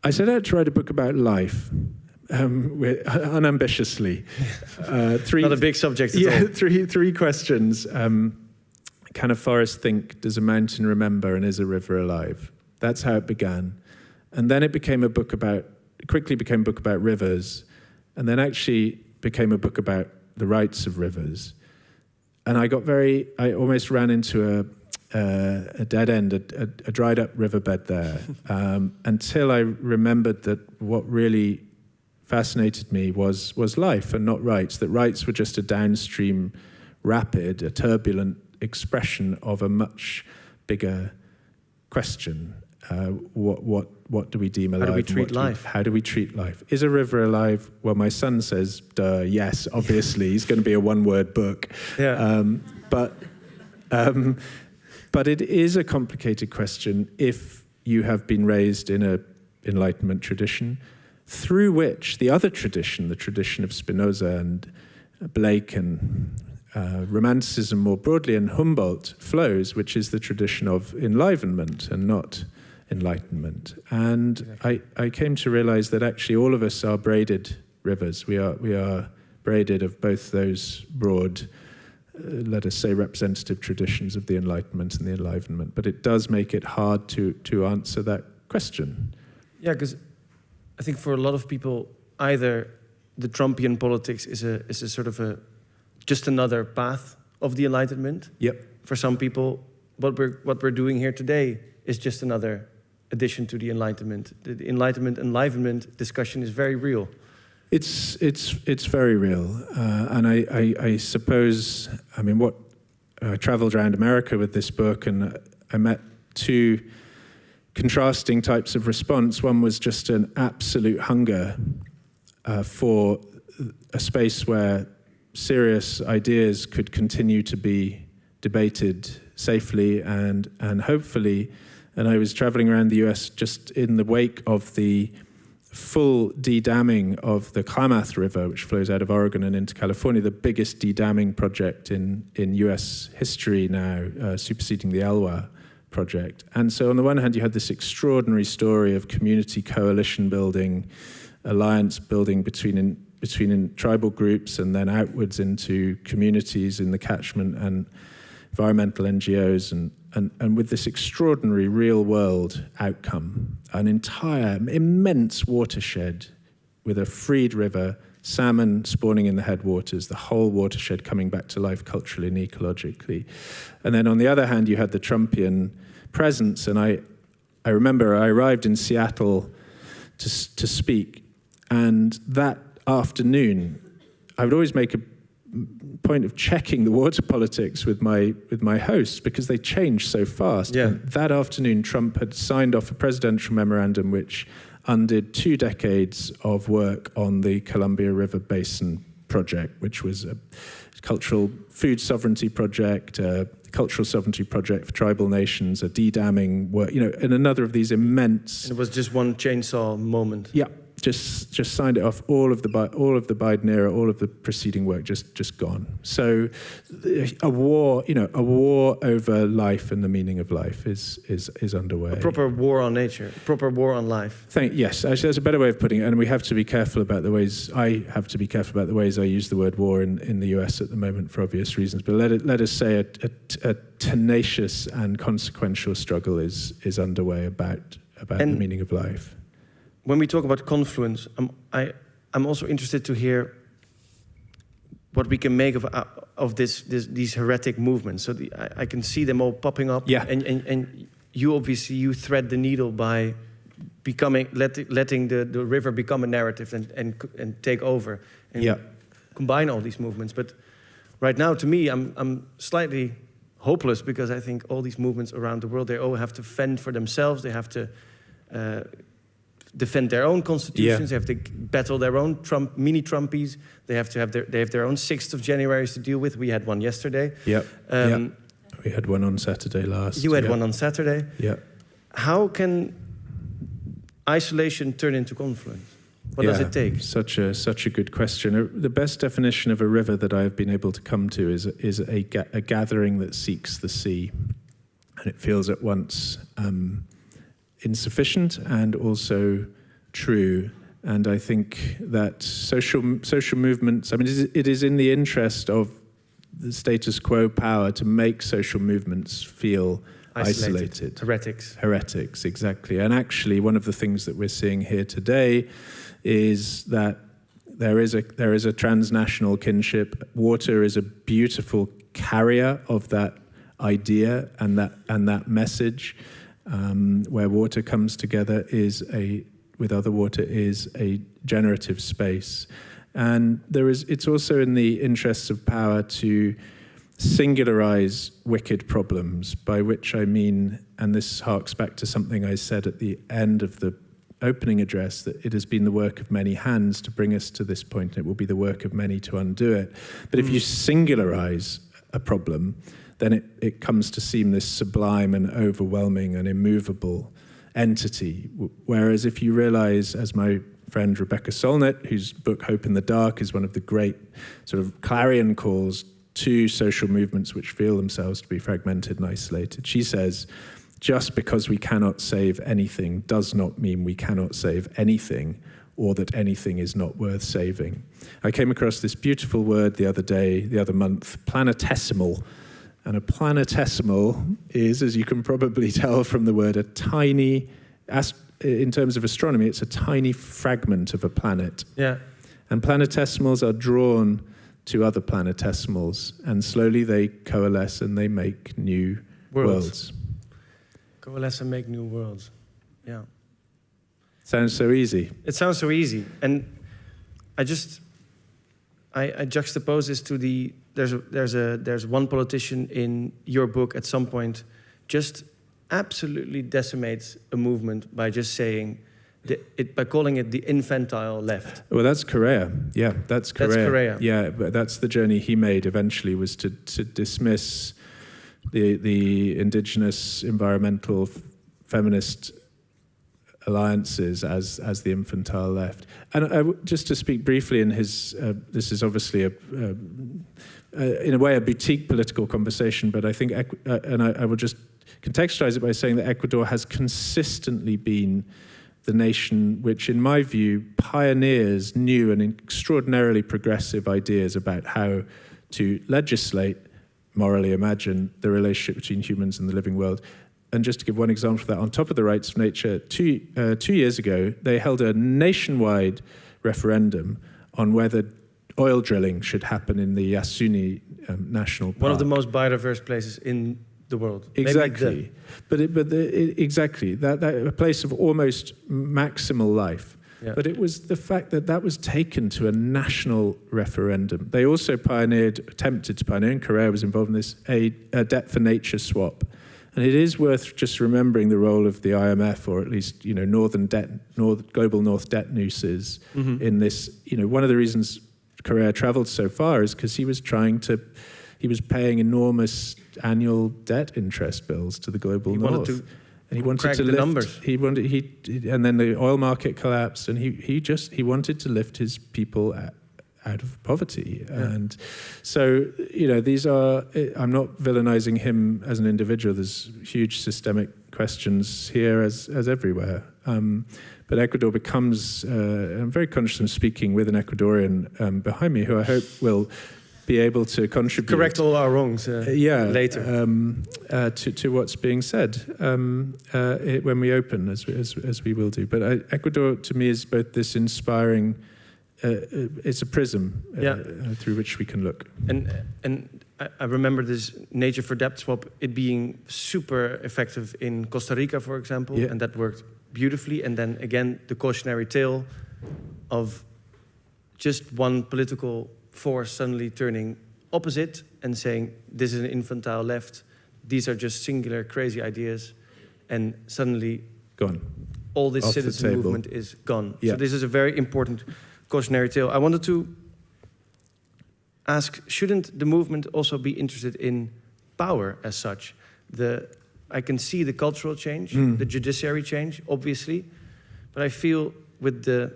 I set out to write a book about life, unambitiously. Not a big subject at all. Three questions. Can a forest think? Does a mountain remember? And is a river alive? That's how it began. And then it quickly became a book about rivers, and then actually became a book about the rights of rivers. And I almost ran into a dead end, a dried up riverbed there, until I remembered that what really fascinated me was life and not rights, that rights were just a downstream, rapid, a turbulent expression of a much bigger question. What do we deem alive? How do we treat life? How do we treat life? Is a river alive? Well, my son says, duh, yes, obviously. He's going to be a one-word book. Yeah. But it is a complicated question if you have been raised in an Enlightenment tradition, through which the other tradition, the tradition of Spinoza and Blake and Romanticism more broadly, and Humboldt flows, which is the tradition of enlivenment and not enlightenment. And exactly. I came to realize that actually all of us are braided rivers. We are braided of both those broad, let us say, representative traditions of the Enlightenment and the Enlivenment. But it does make it hard to answer that question. Yeah, because I think for a lot of people, either the Trumpian politics is a sort of just another path of the Enlightenment. Yep. For some people, what we're doing here today is just another addition to the Enlightenment. The Enlightenment discussion is very real. It's very real, and I suppose, I mean, I traveled around America with this book, and I met two contrasting types of response. One was just an absolute hunger for a space where serious ideas could continue to be debated safely and hopefully. And I was traveling around the US just in the wake of the full de-damming of the Klamath River, which flows out of Oregon and into California, the biggest de-damming project in US history now, superseding the Elwha project. And so on the one hand, you had this extraordinary story of community coalition building, alliance building between tribal groups and then outwards into communities in the catchment and environmental NGOs and with this extraordinary real-world outcome, an entire immense watershed with a freed river, salmon spawning in the headwaters, the whole watershed coming back to life culturally and ecologically. And then on the other hand, you had the Trumpian presence, and I remember I arrived in Seattle to speak, and that afternoon, I would always make a point of checking the water politics with my hosts because they change so fast. Yeah. And that afternoon, Trump had signed off a presidential memorandum which undid 2 decades of work on the Columbia River Basin project, which was a cultural food sovereignty project, a cultural sovereignty project for tribal nations, a de-damming work, and another of these immense. And it was just one chainsaw moment. Yeah. Just signed it off. All of the Biden era, all of the preceding work, just gone. So, a war over life and the meaning of life is underway. A proper war on nature, a proper war on life. Yes, actually, that's a better way of putting it. And we have to be careful about the ways. I have to be careful about the ways I use the word war in the US at the moment for obvious reasons. But let us say a tenacious and consequential struggle is underway about the meaning of life. When we talk about Confluence, I'm also interested to hear what we can make of these heretic movements. So I can see them all popping up. Yeah. And you obviously thread the needle by letting the river become a narrative and take over and combine all these movements. But right now, to me, I'm slightly hopeless because I think all these movements around the world, they all have to fend for themselves. They have to defend their own constitutions. They have to battle their own mini Trumpies. They have their own 6th of January to deal with. We had one yesterday. Yep. We had one on Saturday last. You had one on Saturday. Yeah. How can isolation turn into confluence? What does it take? Such a good question. The best definition of a river that I've been able to come to is a gathering that seeks the sea, and it feels at once insufficient and also true. And I think that social movements. I mean, it is in the interest of the status quo power to make social movements feel isolated. Heretics, exactly. And actually, one of the things that we're seeing here today is that there is a transnational kinship. Water is a beautiful carrier of that idea and that message. Where water comes together with other water is a generative space, and it's also in the interests of power to singularize wicked problems, by which I mean, and this harks back to something I said at the end of the opening address, that it has been the work of many hands to bring us to this point, and it will be the work of many to undo it. But if you singularize a problem, then it comes to seem this sublime and overwhelming and immovable entity. Whereas if you realize, as my friend Rebecca Solnit, whose book Hope in the Dark is one of the great sort of clarion calls to social movements which feel themselves to be fragmented and isolated, she says, just because we cannot save anything does not mean we cannot save anything, or that anything is not worth saving. I came across this beautiful word the other month, planetesimal. And a planetesimal is, as you can probably tell from the word, a tiny, in terms of astronomy, it's a tiny fragment of a planet. Yeah. And planetesimals are drawn to other planetesimals, and slowly they coalesce and they make new worlds. Coalesce and make new worlds. Yeah. Sounds so easy. It sounds so easy. And I juxtapose this to there's one politician in your book at some point just absolutely decimates a movement by just saying by calling it the infantile left. Well, that's Correa. Yeah, that's Correa. That's Correa. Yeah, but that's the journey he made eventually, was to dismiss the indigenous environmental feminist alliances as the infantile left. And just to speak briefly in his, this is obviously in a way a boutique political conversation, but I think, I will just contextualize it by saying that Ecuador has consistently been the nation which, in my view, pioneers new and extraordinarily progressive ideas about how to legislate, morally imagine, the relationship between humans and the living world. And just to give one example of that, on top of the rights of nature, 2 years ago, they held a nationwide referendum on whether oil drilling should happen in the Yasuni National Park. One of the most biodiverse places in the world. Exactly. Exactly. That a place of almost maximal life. Yeah. But it was the fact that was taken to a national referendum. They also attempted to pioneer, and Correa was involved in this, a debt for nature swap. And it is worth just remembering the role of the IMF, or at least, global North debt nooses in this. One of the reasons Correa traveled so far is because he was paying enormous annual debt interest bills to the global North. And he wanted to lift the numbers. And then the oil market collapsed, and he wanted to lift his people out of poverty. Yeah. And so, these are, I'm not villainizing him as an individual. There's huge systemic questions here as everywhere. But Ecuador becomes, I'm very conscious of speaking with an Ecuadorian behind me, who I hope will be able to contribute. Correct all our wrongs later. To what's being said when we open, as we will do. But Ecuador, to me, is both this inspiring, it's a prism through which we can look. And I remember this nature for debt swap, it being super effective in Costa Rica, for example, and that worked beautifully. And then again, the cautionary tale of just one political force suddenly turning opposite and saying, this is an infantile left, these are just singular crazy ideas, and suddenly gone. all this Off the citizen table. movement is gone. Yeah. So this is a very important cautionary tale. I wanted to ask, shouldn't the movement also be interested in power as such? I can see the cultural change, the judiciary change, obviously, but I feel with the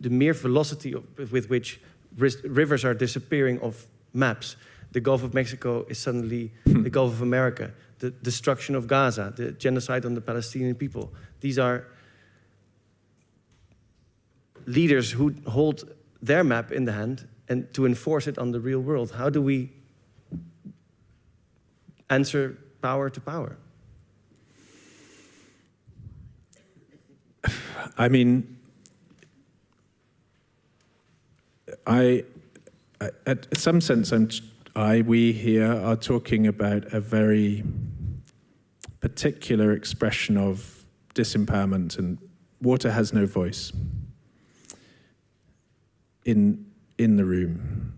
mere velocity with which rivers are disappearing off maps, the Gulf of Mexico is suddenly the Gulf of America. The destruction of Gaza, the genocide on the Palestinian people. These are leaders who hold their map in the hand and to enforce it on the real world. How do we answer power to power? I mean, at some sense, we here are talking about a very particular expression of disempowerment, and water has no voice in the room.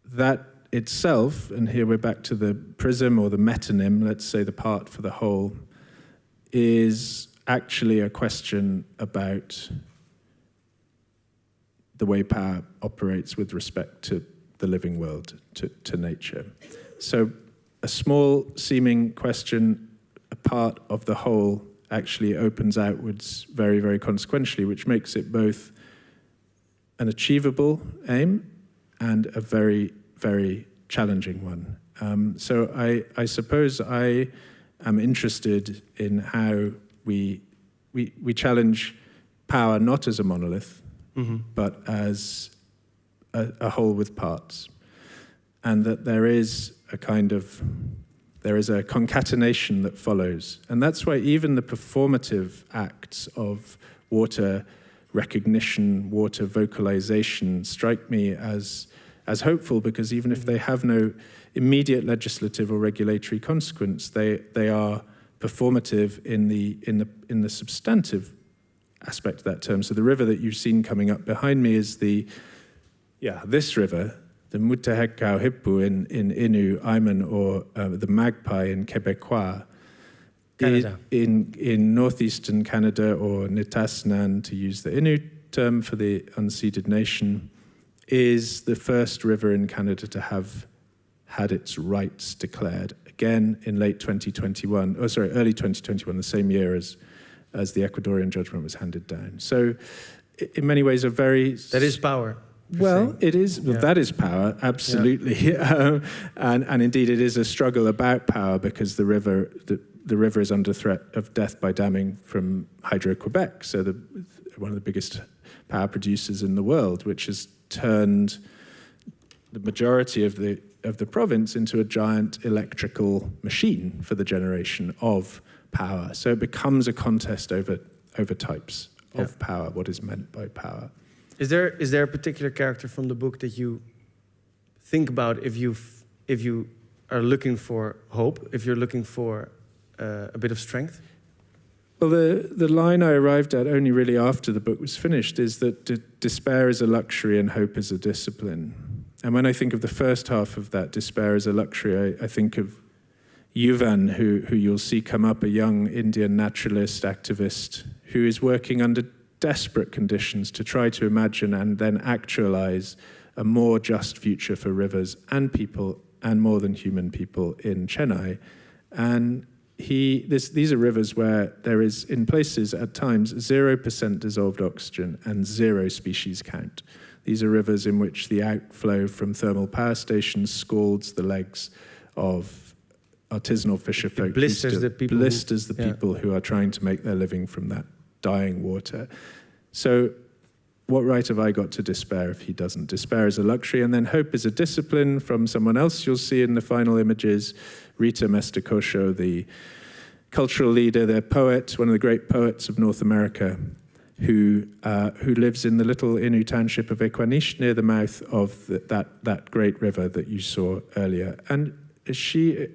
That itself, and here we're back to the prism or the metonym, let's say the part for the whole, is actually a question about the way power operates with respect to the living world, to nature. So a small seeming question, a part of the whole, actually opens outwards very, very consequentially, which makes it both an achievable aim and a very, very challenging one. So I suppose I am interested in how we challenge power not as a monolith, but as a whole with parts, and that there is a concatenation that follows. And that's why even the performative acts of water recognition, water vocalization strike me as hopeful, because even if they have no immediate legislative or regulatory consequence, they are performative in the substantive aspect of that term. So the river that you've seen coming up behind me is this river, the Mutahekauhipu in Innu Aiman, or the magpie in Quebecois, Canada. In northeastern Canada, or Nitassinan, to use the Innu term for the unceded nation, is the first river in Canada to have had its rights declared, again in early 2021, the same year as the Ecuadorian judgment was handed down. So in many ways That is power. Well, it is. Well, that is power, absolutely, yeah. And indeed, it is a struggle about power, because the river is under threat of death by damming from Hydro-Quebec, so one of the biggest power producers in the world, which has turned the majority of the province into a giant electrical machine for the generation of power. So it becomes a contest over types of power, what is meant by power. Is there a particular character from the book that you think about if you are looking for hope, if you're looking for a bit of strength? Well, the line I arrived at only really after the book was finished is that despair is a luxury and hope is a discipline. And when I think of the first half of that, despair is a luxury, I think of Yuvan, who you'll see come up, a young Indian naturalist activist who is working under desperate conditions to try to imagine and then actualize a more just future for rivers and people, and more than human people, in Chennai. And these are rivers where there is, in places at times, 0% dissolved oxygen and 0 species count. These are rivers in which the outflow from thermal power stations scalds the legs of artisanal fisherfolk. Blisters the people who are trying to make their living from that dying water. So what right have I got to despair if he doesn't? Despair is a luxury, and then hope is a discipline from someone else. You'll see in the final images, Rita Mesticocho, the cultural leader, the poet, one of the great poets of North America, who lives in the little Innu township of Equaniche near the mouth of that great river that you saw earlier. And she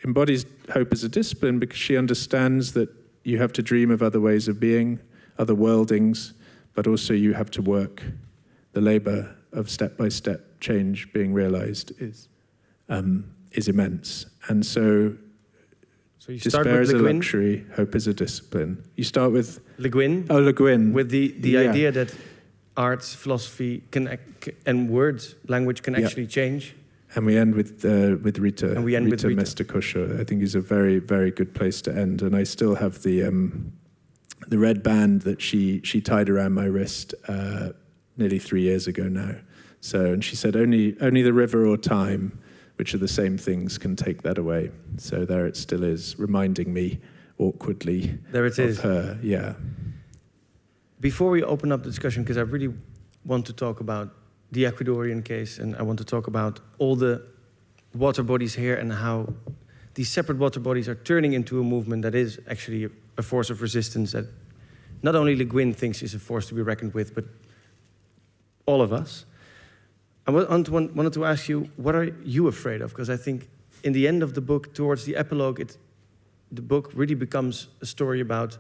embodies hope as a discipline because she understands that you have to dream of other ways of being, other worldings, but also you have to work. The labor of step-by-step change being realized is immense. And so So you start Despair with is a Le Guin. luxury, hope is a discipline. You start with... Le Guin. Oh, Le Guin. With the Yeah. idea that arts, philosophy, and words, language can Yeah. actually change. And we end with Rita. And we end with Rita. Mestakosha. I think is a very, very good place to end. And I still have the red band that she tied around my wrist nearly 3 years ago now. So, and she said, only the river or time, which are the same things, can take that away. So there it still is, reminding me awkwardly There it of is. her. Yeah. Before we open up the discussion, because I really want to talk about the Ecuadorian case, and I want to talk about all the water bodies here and how these separate water bodies are turning into a movement that is actually a force of resistance that not only Le Guin thinks is a force to be reckoned with, but all of us. I wanted to ask you, what are you afraid of? Because I think in the end of the book, towards the epilogue, the book really becomes a story about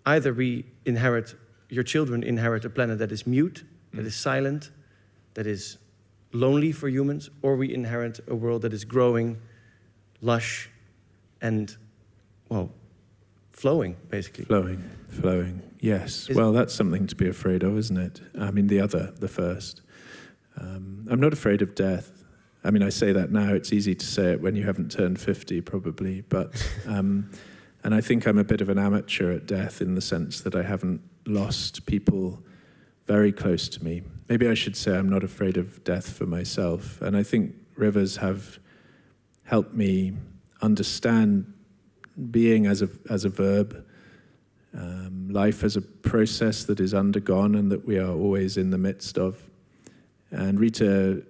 either your children inherit a planet that is mute, that is silent, that is lonely for humans, or we inherit a world that is growing, lush, and, well, flowing, basically. Flowing, yes. Well, that's something to be afraid of, isn't it? I mean, the first. I'm not afraid of death. I mean, I say that now. It's easy to say it when you haven't turned 50, probably. But, and I think I'm a bit of an amateur at death in the sense that I haven't lost people very close to me. Maybe I should say I'm not afraid of death for myself. And I think rivers have helped me understand being as a verb, life as a process that is undergone and that we are always in the midst of. And Rita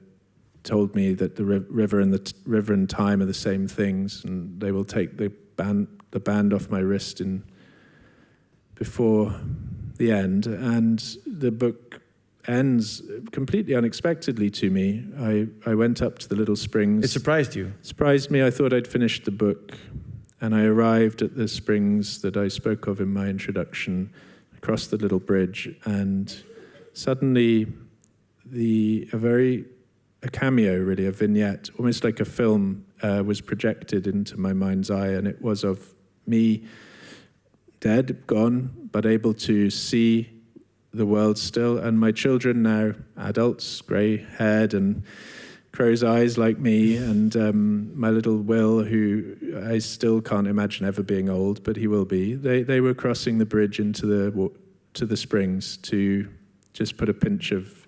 told me that the river and time are the same things, and they will take the band off my wrist before the end. And the book ends completely unexpectedly to me. I went up to the little springs. It surprised you? Surprised me. I thought I'd finished the book, and I arrived at the springs that I spoke of in my introduction, across the little bridge, and suddenly a cameo, really, a vignette, almost like a film, was projected into my mind's eye, and it was of me, dead, gone, but able to see the world still, and my children now, adults, grey-haired and crow's eyes like me, and my little Will, who I still can't imagine ever being old, but he will be. They were crossing the bridge into the springs to just put a pinch of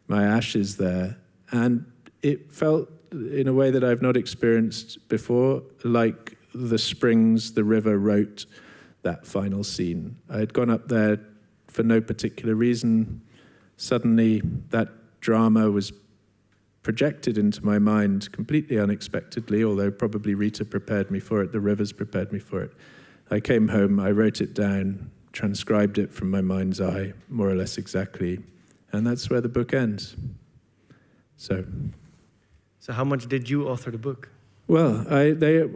my ashes there, and it felt in a way that I've not experienced before, like the springs, the river wrote that final scene. I had gone up there for no particular reason. Suddenly that drama was projected into my mind completely unexpectedly, although probably Rita prepared me for it, the rivers prepared me for it. I came home, I wrote it down, transcribed it from my mind's eye, more or less exactly, and that's where the book ends. So how much did you author the book? Well,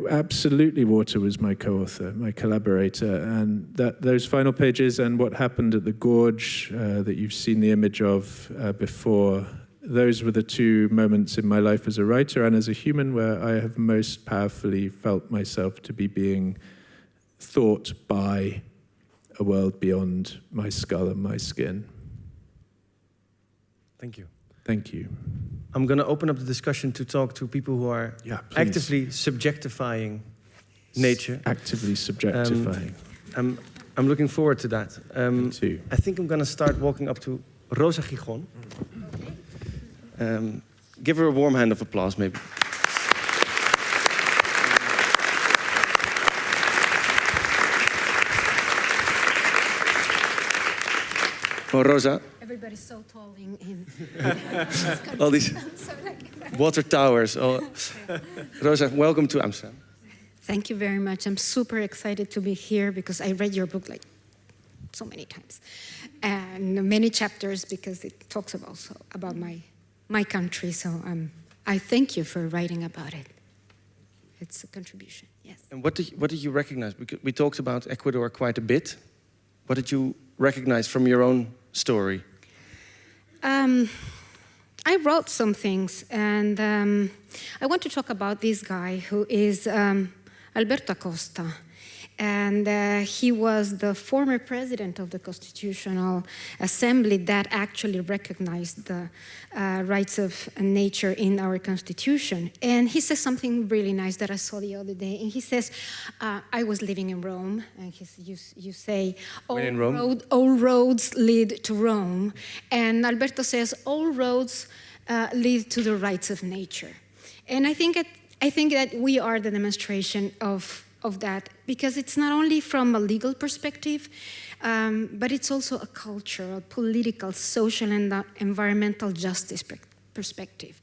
absolutely, Water was my co-author, my collaborator, and those final pages and what happened at the gorge that you've seen the image of before, those were the two moments in my life as a writer and as a human where I have most powerfully felt myself to be being thought by a world beyond my skull and my skin. Thank you. Thank you. I'm going to open up the discussion to talk to people who are actively subjectifying nature. Actively subjectifying. I'm looking forward to that. Me too. I think I'm going to start walking up to Rosa Gijon. Give her a warm hand of applause, maybe. Oh, Rosa. Everybody's so tall in All these water towers. Oh. Rosa, welcome to Amsterdam. Thank you very much. I'm super excited to be here because I read your book like so many times. And many chapters because it talks about my country. So I thank you for writing about it. It's a contribution, yes. And what did you recognize? Because we talked about Ecuador quite a bit. What did you recognize from your own story? I wrote some things, and I want to talk about this guy who is Alberto Acosta. And he was the former president of the Constitutional Assembly that actually recognized the rights of nature in our Constitution. And he says something really nice that I saw the other day. And he says, I was living in Rome, and you say, all roads lead to Rome. And Alberto says, all roads lead to the rights of nature. And I think that we are the demonstration of that, because it's not only from a legal perspective, but it's also a cultural, political, social, and environmental justice perspective.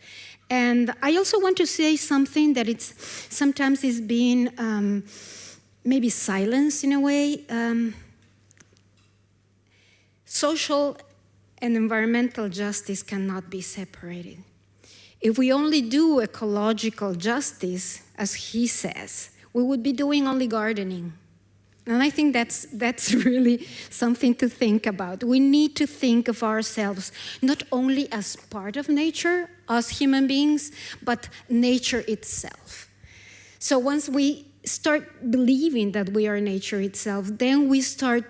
And I also want to say something that sometimes is being maybe silenced in a way. Social and environmental justice cannot be separated. If we only do ecological justice, as he says, we would be doing only gardening. And I think that's really something to think about. We need to think of ourselves not only as part of nature, as human beings, but nature itself. So once we start believing that we are nature itself, then we start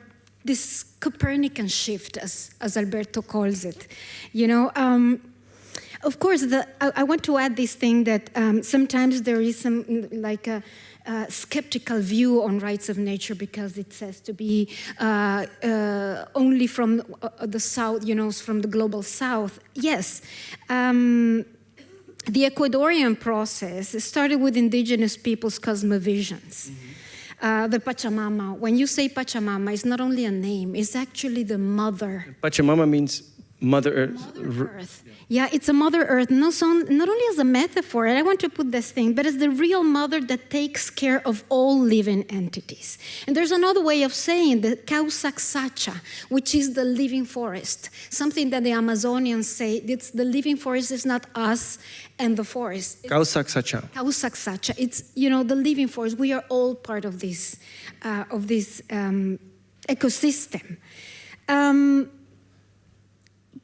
this Copernican shift, as Alberto calls it. Of course, I want to add this thing that sometimes there is some like a skeptical view on rights of nature because it says to be only from the south, from the global south. Yes. The Ecuadorian process started with indigenous people's cosmovisions. The Pachamama, when you say Pachamama, it's not only a name, it's actually the mother. Pachamama means Mother Earth. Mother Earth. Yeah, it's a Mother Earth, not only as a metaphor, and I want to put this thing, but as the real mother that takes care of all living entities. And there's another way of saying the Causaxacha, which is the living forest, something that the Amazonians say, it's the living forest is not us and the forest. Causaxacha. Causaxacha. It's, the living forest. We are all part of this ecosystem.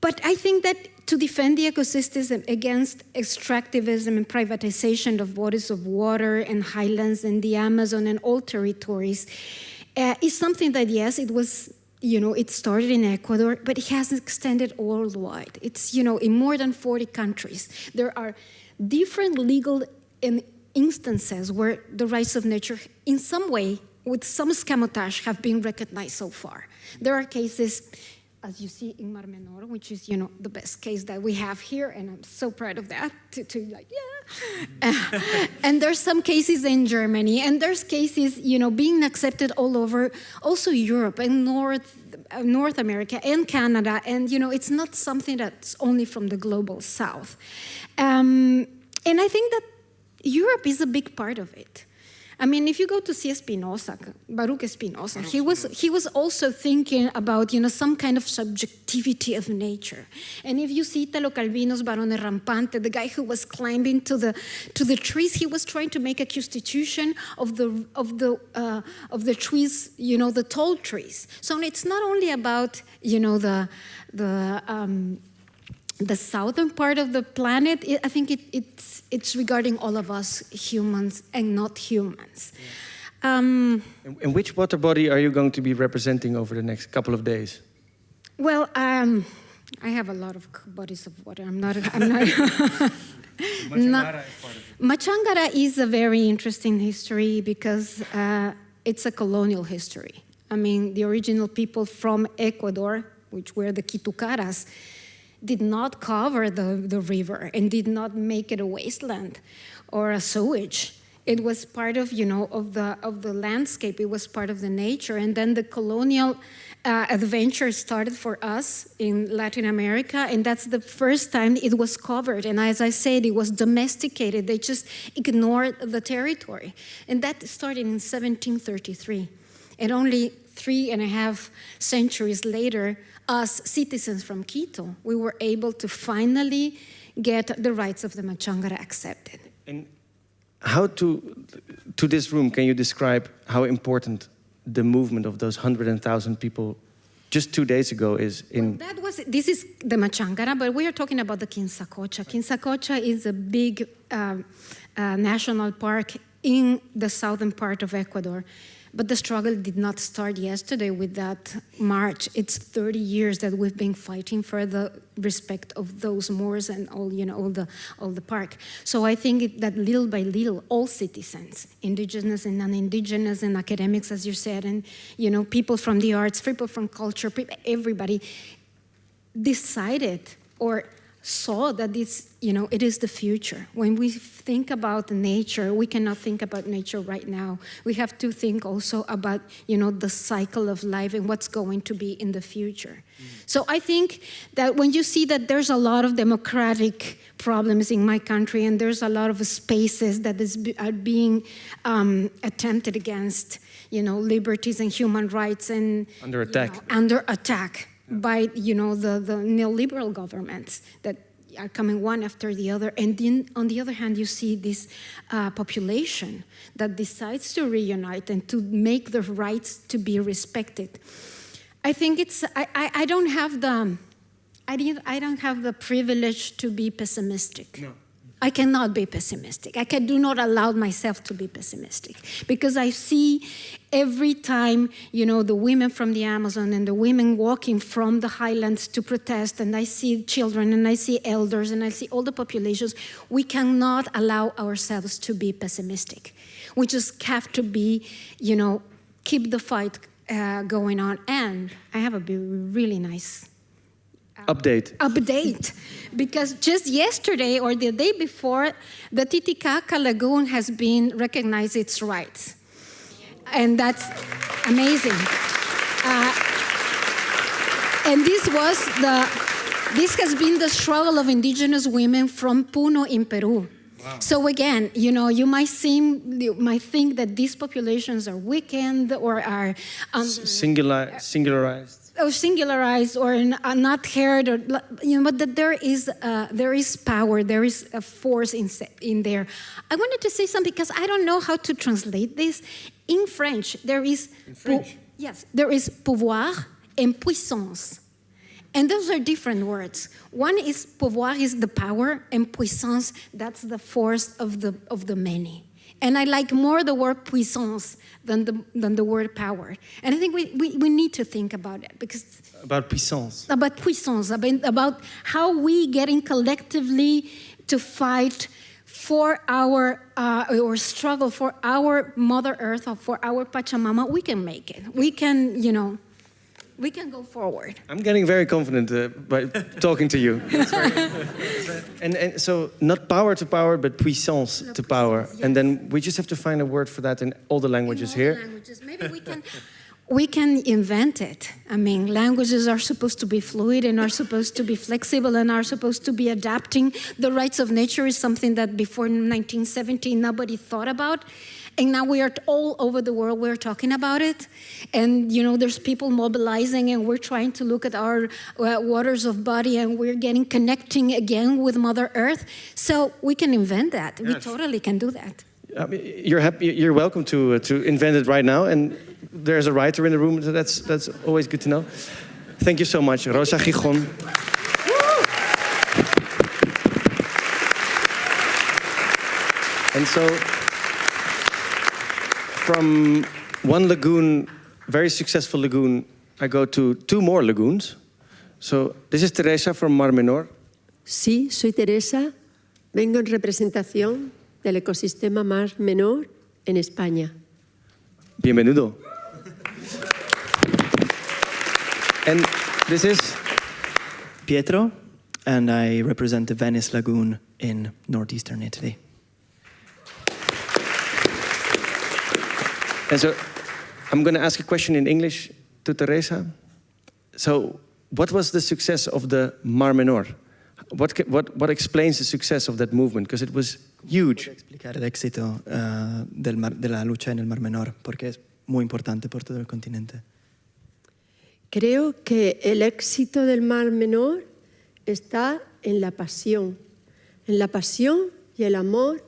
But I think that to defend the ecosystem against extractivism and privatization of bodies of water and highlands and the Amazon and all territories is something that, yes, it was, it started in Ecuador, but it has extended worldwide. It's, in more than 40 countries. There are different legal instances where the rights of nature, in some way, with some escamotage, have been recognized so far. There are cases, as you see in Mar Menor, which is, the best case that we have here, and I'm so proud of that, and there's some cases in Germany, and there's cases, being accepted all over, also Europe and North America and Canada, and, it's not something that's only from the global south. And I think that Europe is a big part of it. I mean, if you go to see Spinoza, Baruch Spinoza, he was also thinking about, some kind of subjectivity of nature. And if you see Italo Calvino's Barone Rampante, the guy who was climbing to the trees, he was trying to make a constitution of the trees, the tall trees. So it's not only about, the southern part of the planet. I think it's regarding all of us, humans and not humans. And which water body are you going to be representing over the next couple of days? Well, I have a lot of bodies of water. I'm not. Machangara is part of it. Machangara is a very interesting history because it's a colonial history. I mean, the original people from Ecuador, which were the Quitucaras, did not cover the river and did not make it a wasteland or a sewage. It was part of, of the landscape. It was part of the nature. And then the colonial adventure started for us in Latin America, and that's the first time it was covered. And as I said, it was domesticated. They just ignored the territory. And that started in 1733. And only 3.5 centuries later, us citizens from Quito, we were able to finally get the rights of the Machangara accepted. And how to this room, can you describe how important the movement of those 100,000 people just 2 days ago is in? Well, this is the Machangara, but we are talking about the Quinsacocha. Quinsacocha is a big national park in the southern part of Ecuador. But the struggle did not start yesterday with that march. It's 30 years that we've been fighting for the respect of those moors and all, you know, all the park. So I think that little by little, all citizens, indigenous and non-indigenous and academics, as you said, and, you know, people from the arts, people from culture, everybody decided or saw that it's, you know, it is the future. When we think about nature, we cannot think about nature right now. We have to think also about, you know, the cycle of life and what's going to be in the future. So I think that when you see that there's a lot of democratic problems in my country and there's a lot of spaces that are being attempted against, you know, liberties and human rights and Under attack. You know, under attack by, you know, the neoliberal governments that are coming one after the other. And then, on the other hand, you see this population that decides to reunite and to make the rights to be respected. I think it's, I don't have the privilege to be pessimistic. No. I cannot be pessimistic. I do not allow myself to be pessimistic because I see every time, you know, the women from the Amazon and the women walking from the highlands to protest, and I see children and I see elders and I see all the populations, we cannot allow ourselves to be pessimistic. We just have to be, you know, keep the fight going on. And I have a really nice update, because just yesterday or the day before, the Titicaca Lagoon has been recognized its rights. And that's amazing. And this has been the struggle of indigenous women from Puno in Peru. Wow. So again, you know, you might think that these populations are weakened or are singularized. Or singularized or not heard, or, you know, but that there is power, there is a force in there. I wanted to say something because I don't know how to translate this. In French, there is yes, there is pouvoir and puissance, and those are different words. One is pouvoir is the power, and puissance, that's the force of the many. And I like more the word puissance than the word power. And I think we need to think about it because about puissance. About puissance, about how we getting collectively to fight for our or struggle for our Mother Earth or for our Pachamama. We can make it. We can, you know, we can go forward. I'm getting very confident by talking to you. And so not power to power, but puissance to power. Yes. And then we just have to find a word for that in all the languages here. Languages. Maybe we can invent it. I mean, languages are supposed to be fluid and are supposed to be flexible and are supposed to be adapting. The rights of nature is something that before 1970 nobody thought about. And now we are all over the world, we're talking about it. And, you know, there's people mobilizing and we're trying to look at our waters of body and we're connecting again with Mother Earth. So we can invent that. Yes. We totally can do that. You're welcome to invent it right now. And there's a writer in the room, so that's always good to know. Thank you so much, Rosa Gijon. And so, from one lagoon, very successful lagoon, I go to 2 more lagoons. So this is Teresa from Mar Menor. Sí, soy Teresa. Vengo en representación del ecosistema Mar Menor en España. Bienvenido. And this is Pietro, and I represent the Venice Lagoon in northeastern Italy. And so I'm going to ask a question in English to Teresa. So what was the success of the Mar Menor? What explains the success of that movement? Because it was huge. Puedo explicar el éxito de la lucha en el Mar Menor, porque es muy importante por todo el continente. Creo que el éxito del Mar Menor está en la pasión y el amor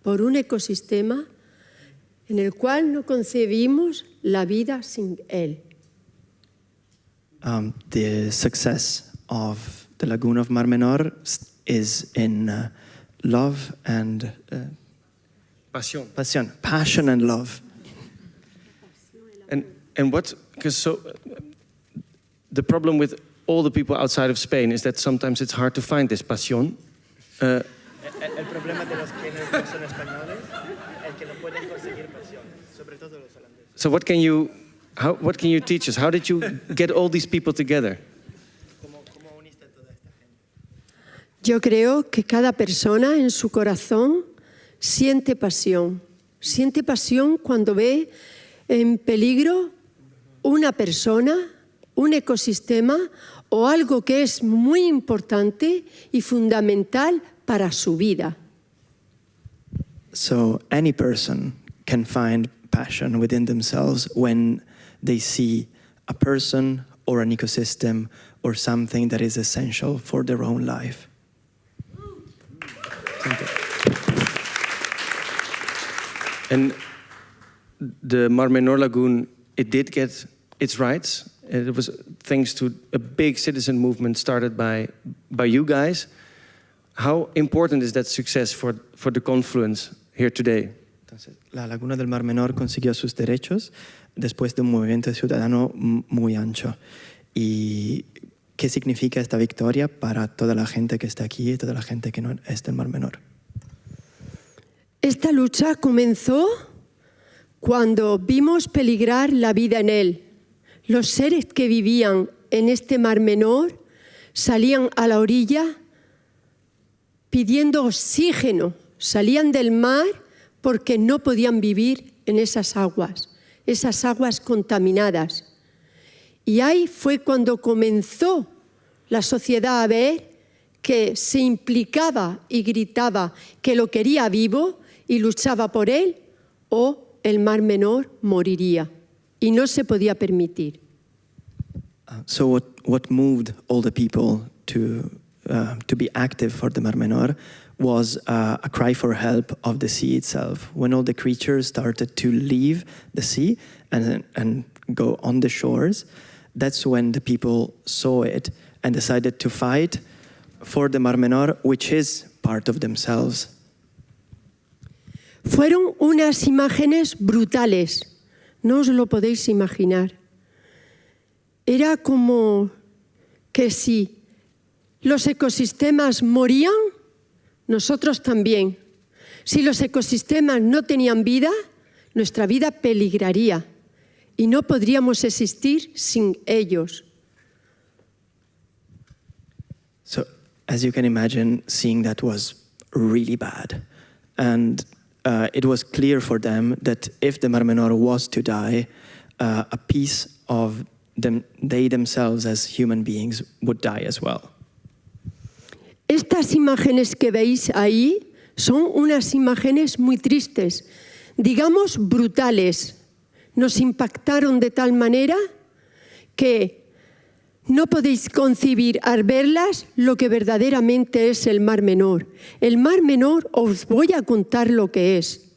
por un ecosistema en el cual no concebimos la vida sin él. The success of the Lagoon of Mar Menor is in love and passion And what, because the problem with all the people outside of Spain is that sometimes it's hard to find this pasión. El problema de los que no son españoles es que no pueden conseguir pasión, sobre todo los holandeses. So what can you teach us? How did you get all these people together? Yo creo que cada persona en su corazón siente pasión. Siente pasión cuando ve en peligro una persona, un ecosistema o algo que es muy importante y fundamental para su vida. So any person can find passion within themselves when they see a person or an ecosystem or something that is essential for their own life. Thank you. And the Mar Menor Lagoon, it did get its rights. It was thanks to a big citizen movement started by you guys. How important is that success for the Confluence here today? Entonces, la Laguna del Mar Menor consiguió sus derechos después de un movimiento ciudadano muy ancho. ¿Y qué significa esta victoria para toda la gente que está aquí y toda la gente que no es del Mar Menor? Esta lucha comenzó cuando vimos peligrar la vida en él. Los seres que vivían en este Mar Menor salían a la orilla pidiendo oxígeno, salían del mar porque no podían vivir en esas aguas contaminadas. Y ahí fue cuando comenzó la sociedad a ver que se implicaba y gritaba que lo quería vivo y luchaba por él, o el Mar Menor moriría. Y no se podía permitir. So what moved all the people to be active for the Mar Menor was a cry for help of the sea itself. When all the creatures started to leave the sea and go on the shores, that's when the people saw it and decided to fight for the Mar Menor, which is part of themselves. Fueron unas imágenes brutales, no os lo podéis imaginar. Era como que si los ecosistemas morían, nosotros también. Si los ecosistemas no tenían vida, nuestra vida peligraría y no podríamos existir sin ellos. So, as you can imagine, seeing that was really bad. And it was clear for them that if the Mar Menor was to die, a piece of them, they themselves as human beings would die as well. Estas imágenes que veis ahí son unas imágenes muy tristes, digamos brutales. Nos impactaron de tal manera que no podéis concebir al verlas lo que verdaderamente es el Mar Menor. El Mar Menor, os voy a contar lo que es.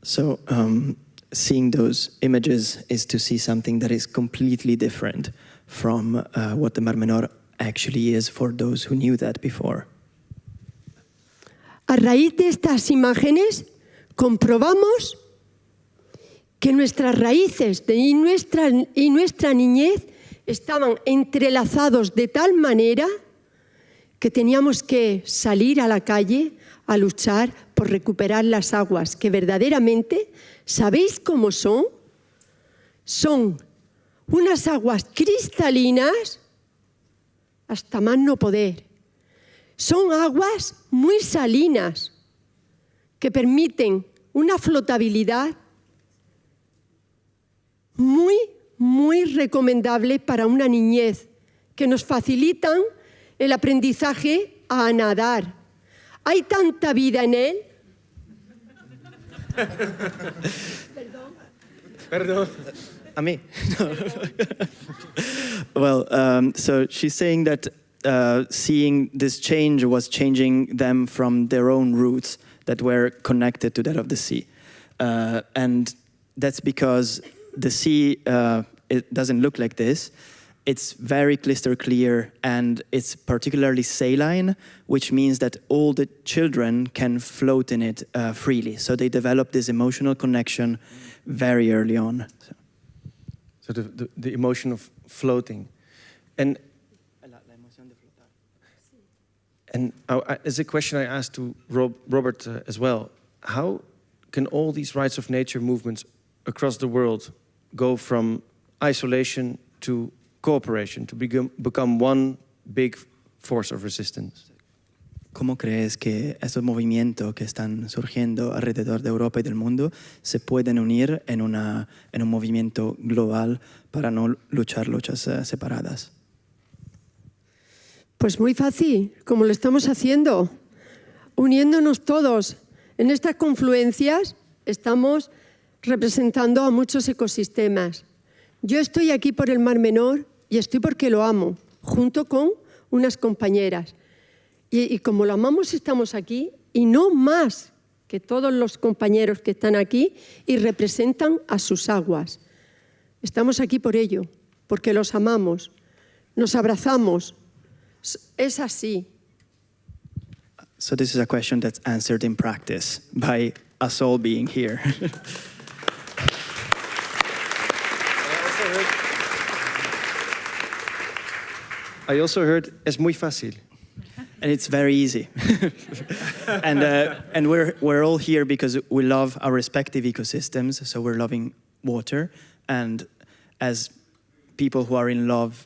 So, seeing those images is to see something that is completely different from what the Mar Menor actually is for those who knew that before. A raíz de estas imágenes comprobamos que nuestras raíces y nuestra niñez estaban entrelazados de tal manera que teníamos que salir a la calle a luchar por recuperar las aguas, que verdaderamente, ¿sabéis cómo son? Son unas aguas cristalinas hasta más no poder. Son aguas muy salinas que permiten una flotabilidad muy recomendable para una niñez, que nos facilitan el aprendizaje a nadar. Hay tanta vida en él. Perdón. A mí? Well, so she's saying that seeing this change was changing them from their own roots that were connected to that of the sea. And that's because the sea, it doesn't look like this. It's very crystal clear and it's particularly saline, which means that all the children can float in it freely. So they develop this emotional connection very early on. So the emotion of floating. And as a question I asked to Robert as well, how can all these rights of nature movements across the world go from isolation to cooperation, to become one big force of resistance? ¿Cómo crees que esos movimientos que están surgiendo alrededor de Europa y del mundo se pueden unir en un movimiento global para no luchar luchas separadas? Pues muy fácil, como lo estamos haciendo, uniéndonos todos. En estas confluencias estamos representando a muchos ecosistemas. Yo estoy aquí por el Mar Menor y estoy porque lo amo, junto con unas compañeras. Y como lo amamos estamos aquí, y no más que todos los compañeros que están aquí y representan a sus aguas. Estamos aquí por ello, porque los amamos, nos abrazamos. Es así. So this is a question that's answered in practice by us all being here. I also heard, es muy fácil. And it's very easy. and we're all here because we love our respective ecosystems, so we're loving water. And as people who are in love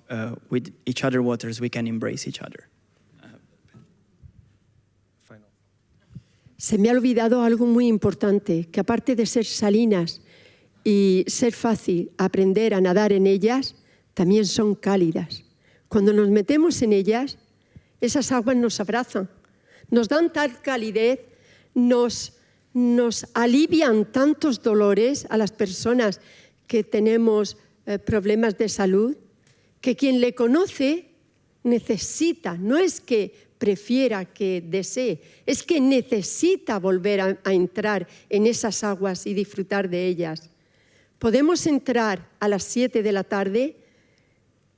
with each other waters, we can embrace each other. Se me ha olvidado algo muy importante, que aparte de ser salinas y ser fácil aprender a nadar en ellas, también son cálidas. Cuando nos metemos en ellas, esas aguas nos abrazan, nos dan tal calidez, nos alivian tantos dolores a las personas que tenemos problemas de salud, que quien le conoce necesita, no es que prefiera, que desee, es que necesita volver a entrar en esas aguas y disfrutar de ellas. Podemos entrar a las 7 de la tarde,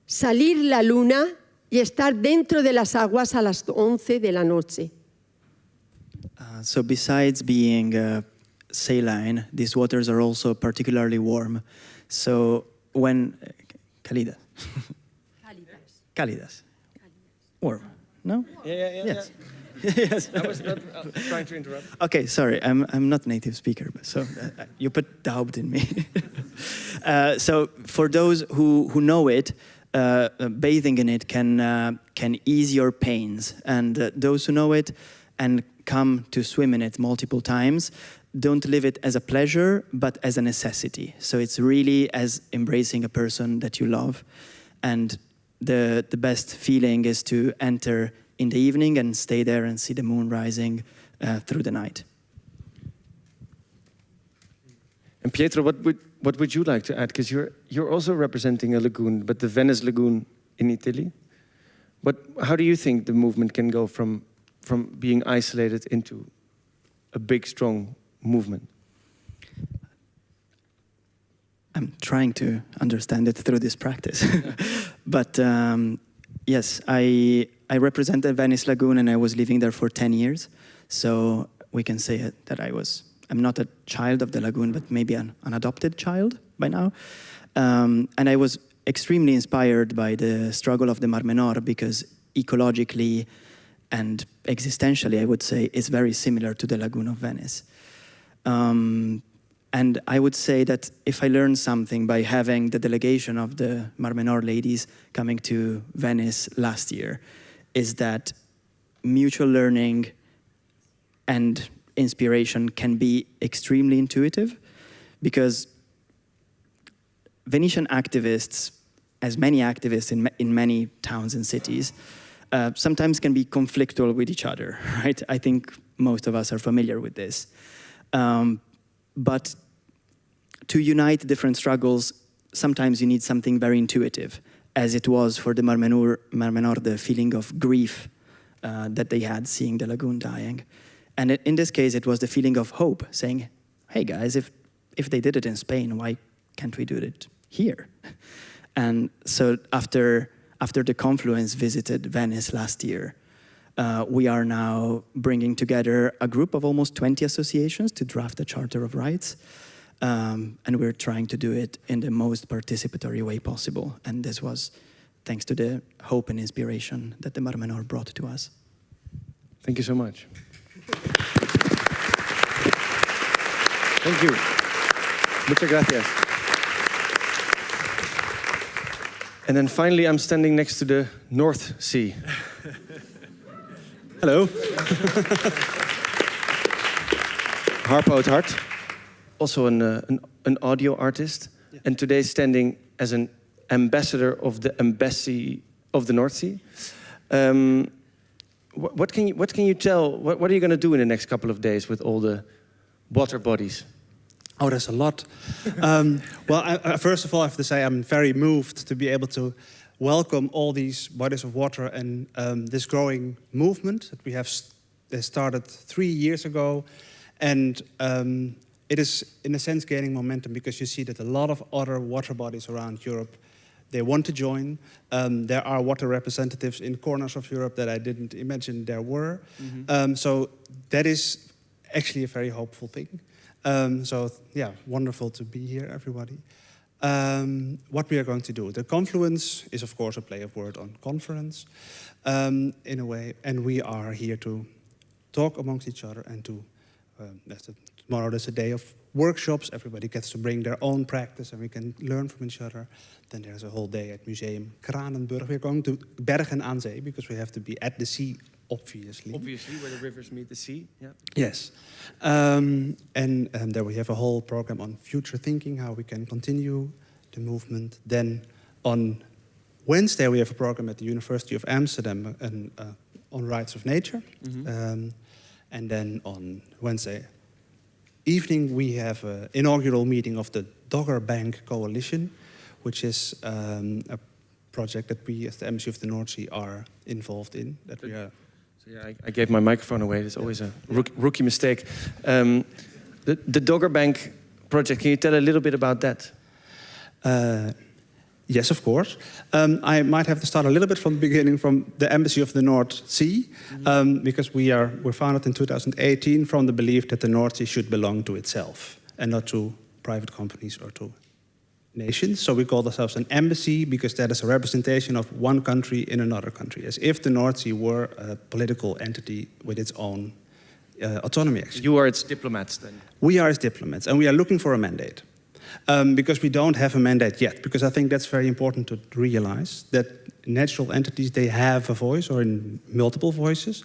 salir la luna y estar dentro de las aguas a las 11 de la noche. So besides being saline, these waters are also particularly warm. So when... cálidas. Cálidas. Warm. No? Yeah. Yes. Yes. I was not trying to interrupt. Okay, sorry, I'm not a native speaker, so you put doubt in me. So for those who know it, bathing in it can ease your pains, and those who know it and come to swim in it multiple times don't live it as a pleasure, but as a necessity. So it's really as embracing a person that you love, and the best feeling is to enter in the evening and stay there and see the moon rising through the night. And Pietro, what would you like to add? Because you're also representing a lagoon, but the Venice lagoon in Italy. How do you think the movement can go from being isolated into a big, strong movement? I'm trying to understand it through this practice. But yes, I represent the Venice Lagoon, and I was living there for 10 years. So we can say that I'm not a child of the lagoon, but maybe an adopted child by now. And I was extremely inspired by the struggle of the Mar Menor, because ecologically and existentially, I would say, it's very similar to the Lagoon of Venice. And I would say that if I learned something by having the delegation of the Mar Menor ladies coming to Venice last year, is that mutual learning and inspiration can be extremely intuitive, because Venetian activists, as many activists in many towns and cities, sometimes can be conflictual with each other, right? I think most of us are familiar with this. But to unite different struggles, sometimes you need something very intuitive, as it was for the Mar Menor, the feeling of grief that they had seeing the lagoon dying. And in this case, it was the feeling of hope, saying, hey guys, if they did it in Spain, why can't we do it here? And so after the Confluence visited Venice last year, we are now bringing together a group of almost 20 associations to draft a Charter of Rights. and we're trying to do it in the most participatory way possible. And this was thanks to the hope and inspiration that the Mar Menor brought to us. Thank you so much. Thank you. Muchas gracias. And then finally, I'm standing next to the North Sea. Hello. Harpo het Hart, also an audio artist, and today standing as an ambassador of the Embassy of the North Sea. What can you tell? What are you going to do in the next couple of days with all the water bodies? Oh, there's a lot. Well, I first of all, I have to say I'm very moved to be able to welcome all these bodies of water and this growing movement that we have started 3 years ago. And it is, in a sense, gaining momentum because you see that a lot of other water bodies around Europe, they want to join. There are water representatives in corners of Europe that I didn't imagine there were. Mm-hmm. So that is actually a very hopeful thing. So yeah, wonderful to be here, everybody. What we are going to do. The Confluence is, of course, a play of word on conference, in a way. And we are here to talk amongst each other and to, tomorrow there's a day of workshops. Everybody gets to bring their own practice and we can learn from each other. Then there's a whole day at Museum Kranenburg. We're going to Bergen aan Zee because we have to be at the sea, obviously. Obviously, where the rivers meet the sea. Yeah. Yes. And there we have a whole program on future thinking, how we can continue the movement. Then on Wednesday, we have a program at the University of Amsterdam on rights of nature. Mm-hmm. And then on Wednesday evening, we have an inaugural meeting of the Dogger Bank Coalition, which is a project that we, as the Embassy of the North Sea, are involved in. That we are. So yeah, I gave my microphone away. It's always a rookie mistake. The Dogger Bank project, can you tell a little bit about that? Yes, of course. I might have to start a little bit from the beginning, from the Embassy of the North Sea, because we're founded in 2018 from the belief that the North Sea should belong to itself and not to private companies or to nations. So we call ourselves an embassy because that is a representation of one country in another country, as if the North Sea were a political entity with its own autonomy. Actually. You are its diplomats then? We are its diplomats, and we are looking for a mandate. Because we don't have a mandate yet, because I think that's very important to realize, that natural entities, they have a voice or in multiple voices.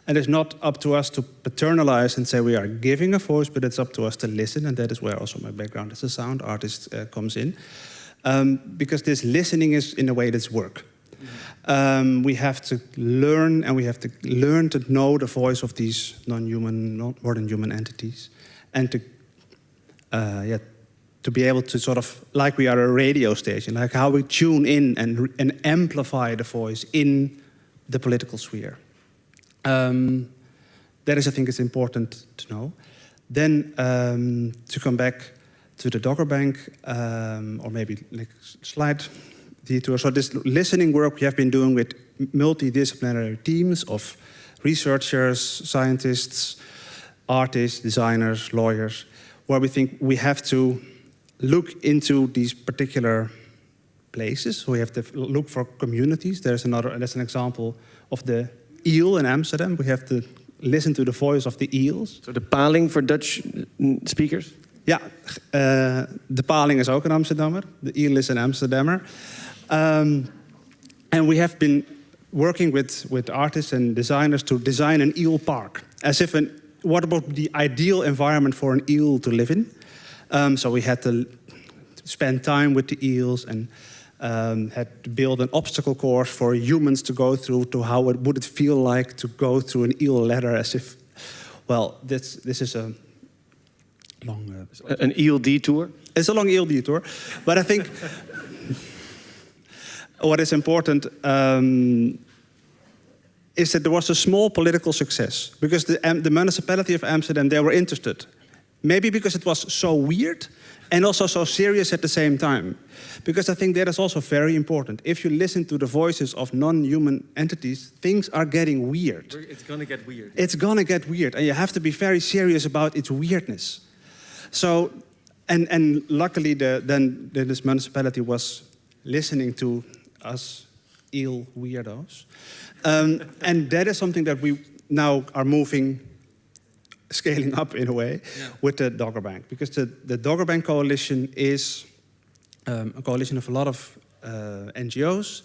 And it's not up to us to paternalize and say we are giving a voice, but it's up to us to listen. And that is where also my background as a sound artist comes in. Because this listening is, in a way, that's work. We have to learn, and we have to learn to know the voice of these non-human, more than human entities. And to be able to sort of, like we are a radio station, like how we tune in and amplify the voice in the political sphere. That is, I think, is important to know. Then to come back to the Dogger Bank, or maybe like slide detour. So this listening work we have been doing with multidisciplinary teams of researchers, scientists, artists, designers, lawyers, where we think we have to look into these particular places. So we have to look for communities. That's an example of the eel in Amsterdam. We have to listen to the voice of the eels. So the paling for Dutch speakers? Ja, de paling is ook een Amsterdammer. De eel is een Amsterdammer. And we have been working with artists and designers to design an eel park. As if what about the ideal environment for an eel to live in? So we had to spend time with the eels and had to build an obstacle course for humans to go through, to how would it feel like to go through an eel ladder, as if, well, this is a long... an eel detour? It's a long eel detour. But I think what is important is that there was a small political success. Because the municipality of Amsterdam, they were interested. Maybe because it was so weird and also so serious at the same time. Because I think that is also very important. If you listen to the voices of non-human entities, things are getting weird. It's going to get weird. It's going to get weird. And you have to be very serious about its weirdness. So And luckily, then this municipality was listening to us eel weirdos. And that is something that we now are scaling up in a way, with the Dogger Bank. Because the Dogger Bank Coalition is a coalition of a lot of NGOs.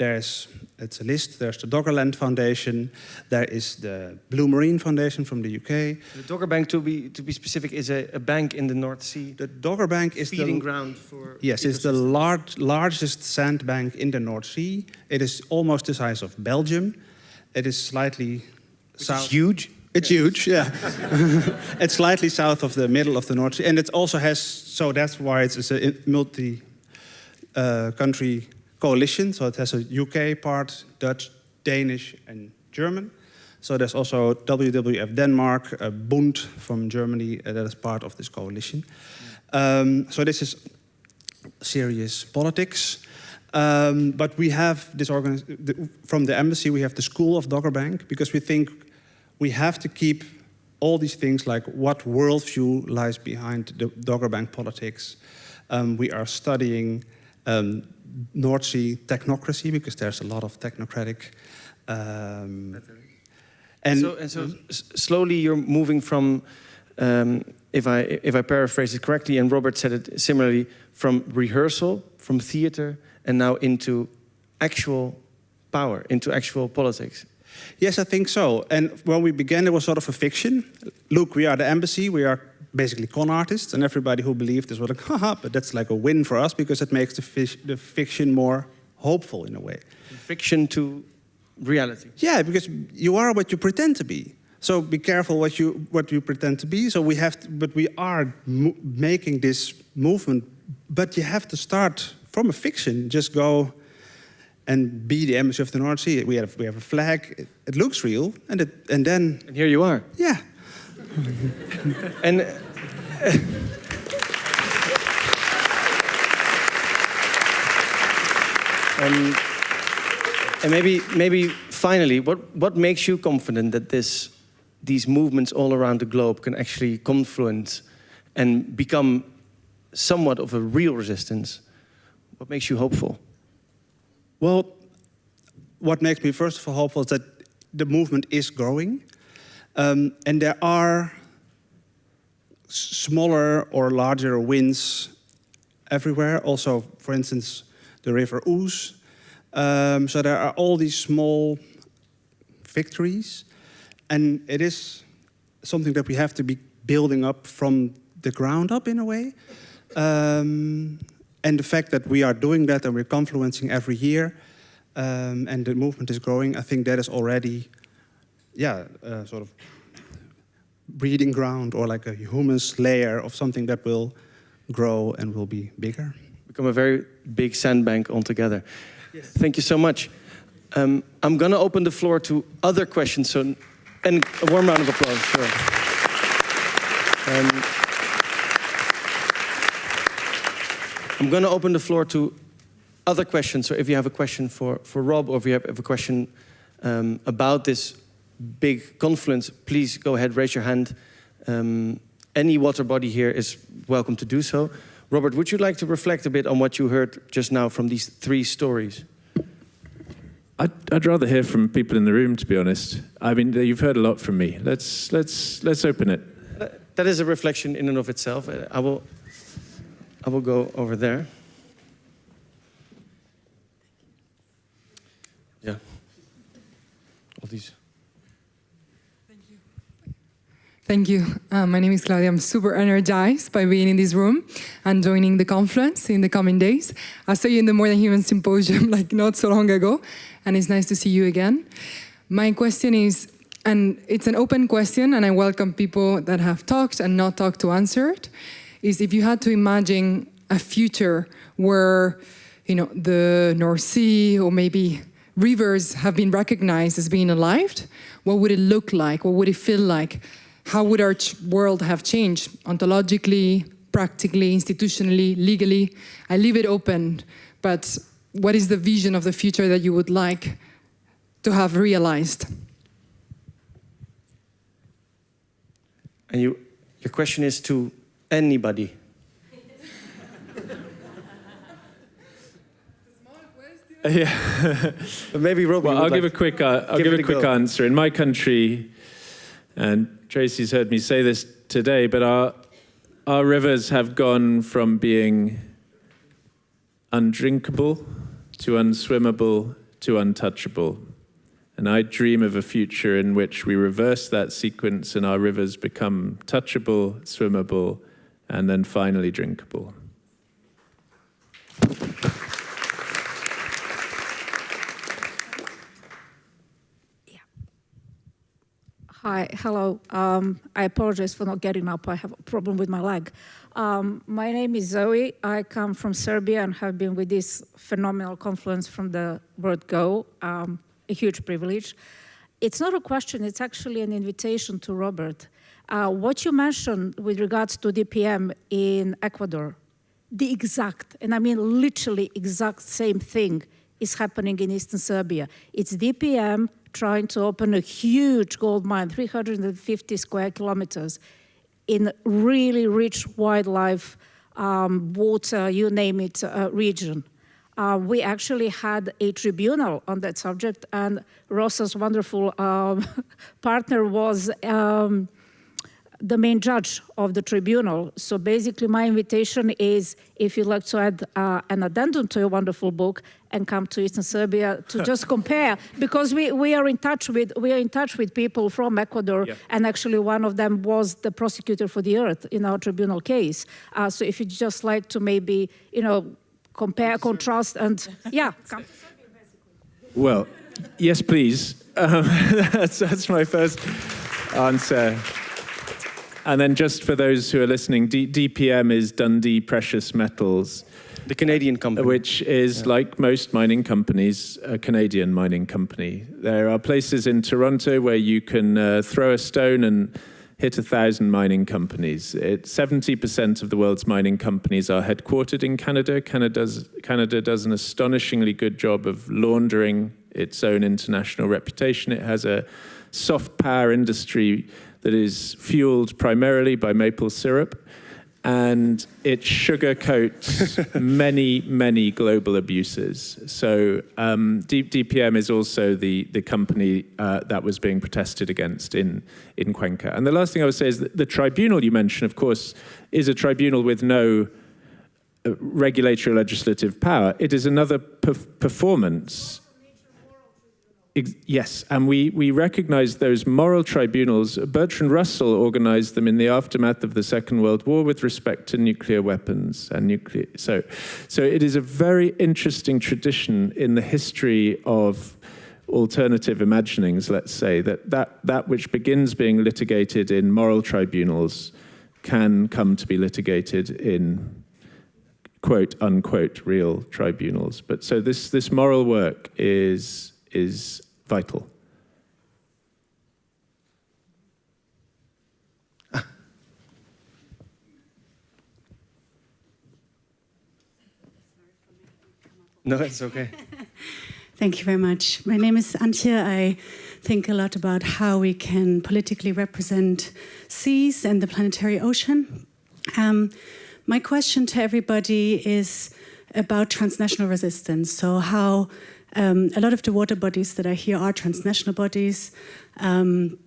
It's a list. There's the Doggerland Foundation. There is the Blue Marine Foundation from the UK. The Dogger Bank, to be specific, is a bank in the North Sea. The Dogger Bank is feeding ground for. Yes, it's the largest sand bank in the North Sea. It is almost the size of Belgium. It is slightly south. It's huge. It's huge, yeah. It's slightly south of the middle of the North Sea, and it also has. So that's why it's a multi-country coalition. So it has a UK part, Dutch, Danish, and German. So there's also WWF Denmark, Bund from Germany that is part of this coalition. So this is serious politics. But we have this from the embassy, we have the School of Dogger Bank, because we think we have to keep all these things, like what worldview lies behind the Dogger Bank politics. We are studying North Sea technocracy, because there's a lot of technocratic. So slowly you're moving from, if I paraphrase it correctly, and Robert said it similarly, from rehearsal, from theater, and now into actual power, into actual politics. Yes, I think so. And when we began, it was sort of a fiction. Look, we are the embassy. We are basically con artists, and everybody who believed this was like, haha, but that's like a win for us, because it makes the fiction more hopeful in a way. From fiction to reality. Yeah, because you are what you pretend to be. So be careful what you pretend to be. So we are making this movement, but you have to start from a fiction. Just go and be the embassy of the North Sea. We have a flag. It looks real, and here you are. Yeah. And and maybe finally, what makes you confident that these movements all around the globe can actually confluence and become somewhat of a real resistance? What makes you hopeful? Well, what makes me first of all hopeful is that the movement is growing. And there are smaller or larger wins everywhere. Also, for instance, the river Ouse. So there are all these small victories. And it is something that we have to be building up from the ground up in a way. And the fact that we are doing that and we're confluencing every year, and the movement is growing, I think that is already, sort of breeding ground, or like a humus layer of something that will grow and will be bigger. Become a very big sandbank altogether. Yes. Thank you so much. I'm going to open the floor to other questions, and a warm round of applause, sure. I'm going to open the floor to other questions. So if you have a question for Rob, or if you have a question about this big confluence, please go ahead, raise your hand. Any water body here is welcome to do so. Robert, would you like to reflect a bit on what you heard just now from these three stories? I'd rather hear from people in the room, to be honest. I mean, you've heard a lot from me. Let's open it. That is a reflection in and of itself. I will go over there. Yeah. All these. Thank you. My name is Claudia. I'm super energized by being in this room and joining the Confluence in the coming days. I saw you in the More Than Human Symposium like not so long ago, and it's nice to see you again. My question is, and it's an open question, and I welcome people that have talked and not talked to answer it, is if you had to imagine a future where, the North Sea or maybe rivers have been recognized as being alive, what would it look like? What would it feel like? How would our world have changed ontologically, practically, institutionally, legally? I leave it open, but what is the vision of the future that you would like to have realized? And your question is to anybody? Yeah. But maybe Robbie. Well, I'll give a quick answer. In my country, and Tracy's heard me say this today, but our rivers have gone from being undrinkable to unswimmable to untouchable. And I dream of a future in which we reverse that sequence and our rivers become touchable, swimmable, and then finally drinkable. Hi, hello. I apologize for not getting up. I have a problem with my leg. My name is Zoe. I come from Serbia and have been with this phenomenal Confluence from the word go. A huge privilege. It's not a question, it's actually an invitation to Robert. What you mentioned with regards to DPM in Ecuador, the exact, and I mean literally exact same thing is happening in Eastern Serbia. It's DPM trying to open a huge gold mine, 350 square kilometers, in really rich wildlife, water, you name it, region. We actually had a tribunal on that subject, and Rosa's wonderful partner was the main judge of the tribunal. So basically my invitation is, if you'd like to add an addendum to your wonderful book and come to Eastern Serbia to just compare, because we are in touch with people from Ecuador, yeah. And actually one of them was the prosecutor for the earth in our tribunal case. So if you'd just like to maybe, compare, contrast, and yeah. Come. Well, yes, please. That's my first answer. And then just for those who are listening, DPM is Dundee Precious Metals. The Canadian company. Which is, like most mining companies, a Canadian mining company. There are places in Toronto where you can throw a stone and hit 1,000 mining companies. 70% of the world's mining companies are headquartered in Canada. Canada does an astonishingly good job of laundering its own international reputation. It has a soft power industry that is fueled primarily by maple syrup, and it sugarcoats many, many global abuses. So DPM is also the company that was being protested against in Cuenca. And the last thing I would say is that the tribunal you mentioned, of course, is a tribunal with no regulatory or legislative power. It is another performance. Yes, and we recognize those moral tribunals. Bertrand Russell organized them in the aftermath of the Second World War with respect to nuclear weapons and nuclear. So it is a very interesting tradition in the history of alternative imaginings, let's say, that which begins being litigated in moral tribunals can come to be litigated in quote unquote real tribunals. But so this moral work is vital. No, it's okay. Thank you very much. My name is Antje. I think a lot about how we can politically represent seas and the planetary ocean. My question to everybody is about transnational resistance. So how a lot of the water bodies that are here are transnational bodies. And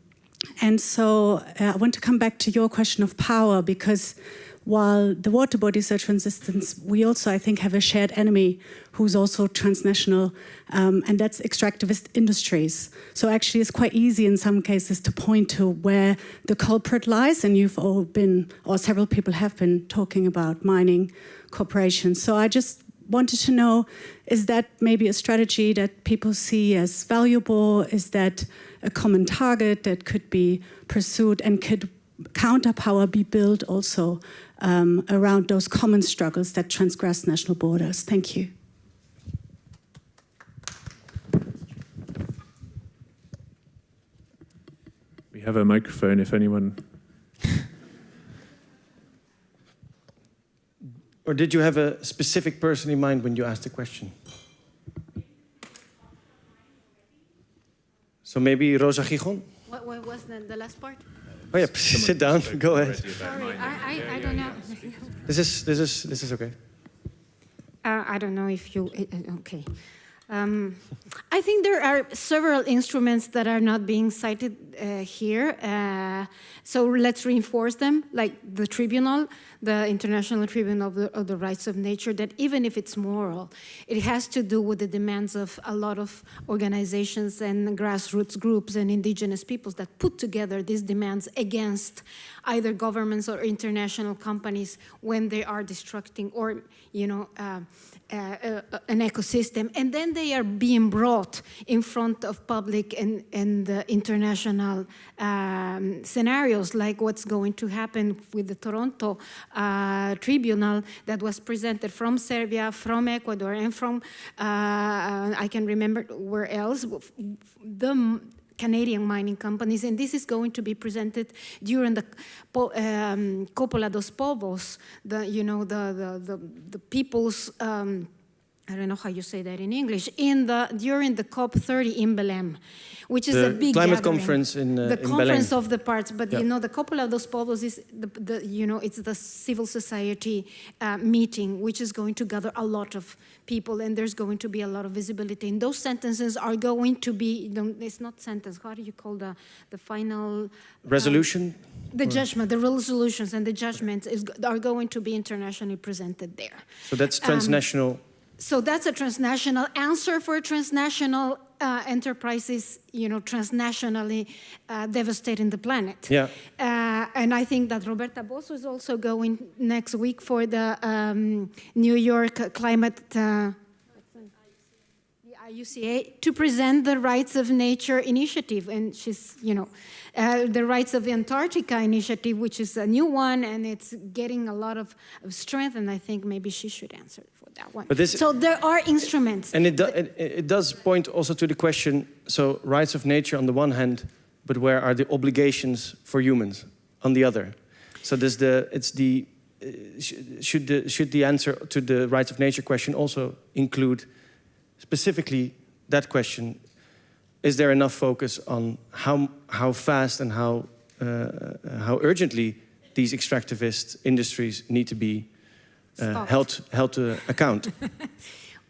so I want to come back to your question of power, because while the water bodies are transistent, we also, I think, have a shared enemy who's also transnational, and that's extractivist industries. So actually it's quite easy in some cases to point to where the culprit lies, and you've all been, or several people have been, talking about mining corporations. So I just wanted to know, is that maybe a strategy that people see as valuable? Is that a common target that could be pursued, and could counterpower be built also around those common struggles that transgress national borders? Thank you. We have a microphone if anyone... Or did you have a specific person in mind when you asked the question? So maybe Rosa Gijon? What was the last part? Oh yeah, sit down. Go ahead. Sorry, I don't know. This is okay. I don't know if you... Okay. I think there are several instruments that are not being cited here. So let's reinforce them, like the tribunal, the International Tribunal of the Rights of Nature, that even if it's moral, it has to do with the demands of a lot of organizations and grassroots groups and indigenous peoples that put together these demands against either governments or international companies when they are destructing or, an ecosystem. And then they are being brought in front of public and international scenarios, like what's going to happen with the Toronto Tribunal that was presented from Serbia, from Ecuador, and from, I can remember where else, the Canadian mining companies, and this is going to be presented during the Coppola dos Povos, the people's, I don't know how you say that in English, during the COP30 in Belém, which is a big climate gathering. Conference in the in conference Belém. of the parts, but the Coppola dos Povos is it's the civil society meeting, which is going to gather a lot of people, and there's going to be a lot of visibility. And those sentences are going to be, it's not sentence, how do you call the final? Resolution? The judgment, the resolutions and the judgments are going to be internationally presented there. So that's transnational. So that's a transnational answer for transnational enterprises, transnationally devastating the planet. Yeah. And I think that Roberta Bosso is also going next week for the New York Climate IUCA to present the Rights of Nature initiative, and she's, the Rights of Antarctica initiative, which is a new one, and it's getting a lot of strength, and I think maybe she should answer for that one. But so there are instruments. And it does point also to the question, so rights of nature on the one hand, but where are the obligations for humans on the other? So should the answer to the rights of nature question also include specifically that question? Is there enough focus on how fast and how urgently these extractivist industries need to be held to account?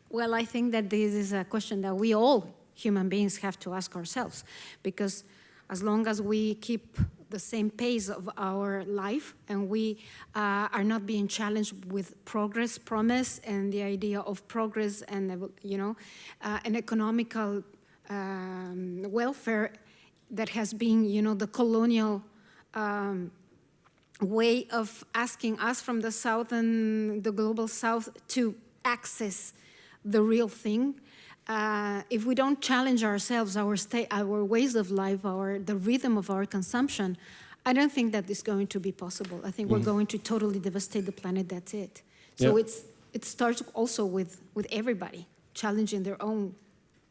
Well, I think that this is a question that we all human beings have to ask ourselves, because as long as we keep the same pace of our life and we are not being challenged with progress, promise, and the idea of progress and an economical welfare that has been, the colonial way of asking us from the South and the global South to access the real thing. If we don't challenge ourselves, our ways of life, the rhythm of our consumption, I don't think that is going to be possible. I think we're going to totally devastate the planet. That's it. So it starts also with everybody challenging their own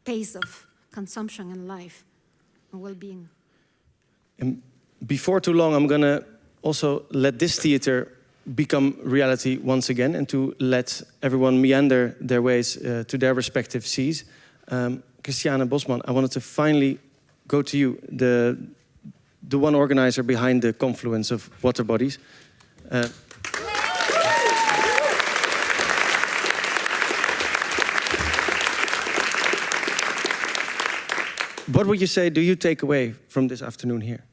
pace of consumption and life and well-being. And before too long, I'm going to also let this theater become reality once again, and to let everyone meander their ways to their respective seas. Christiane Bosman, I wanted to finally go to you, the one organizer behind the Confluence of Water Bodies. What would you say do you take away from this afternoon here?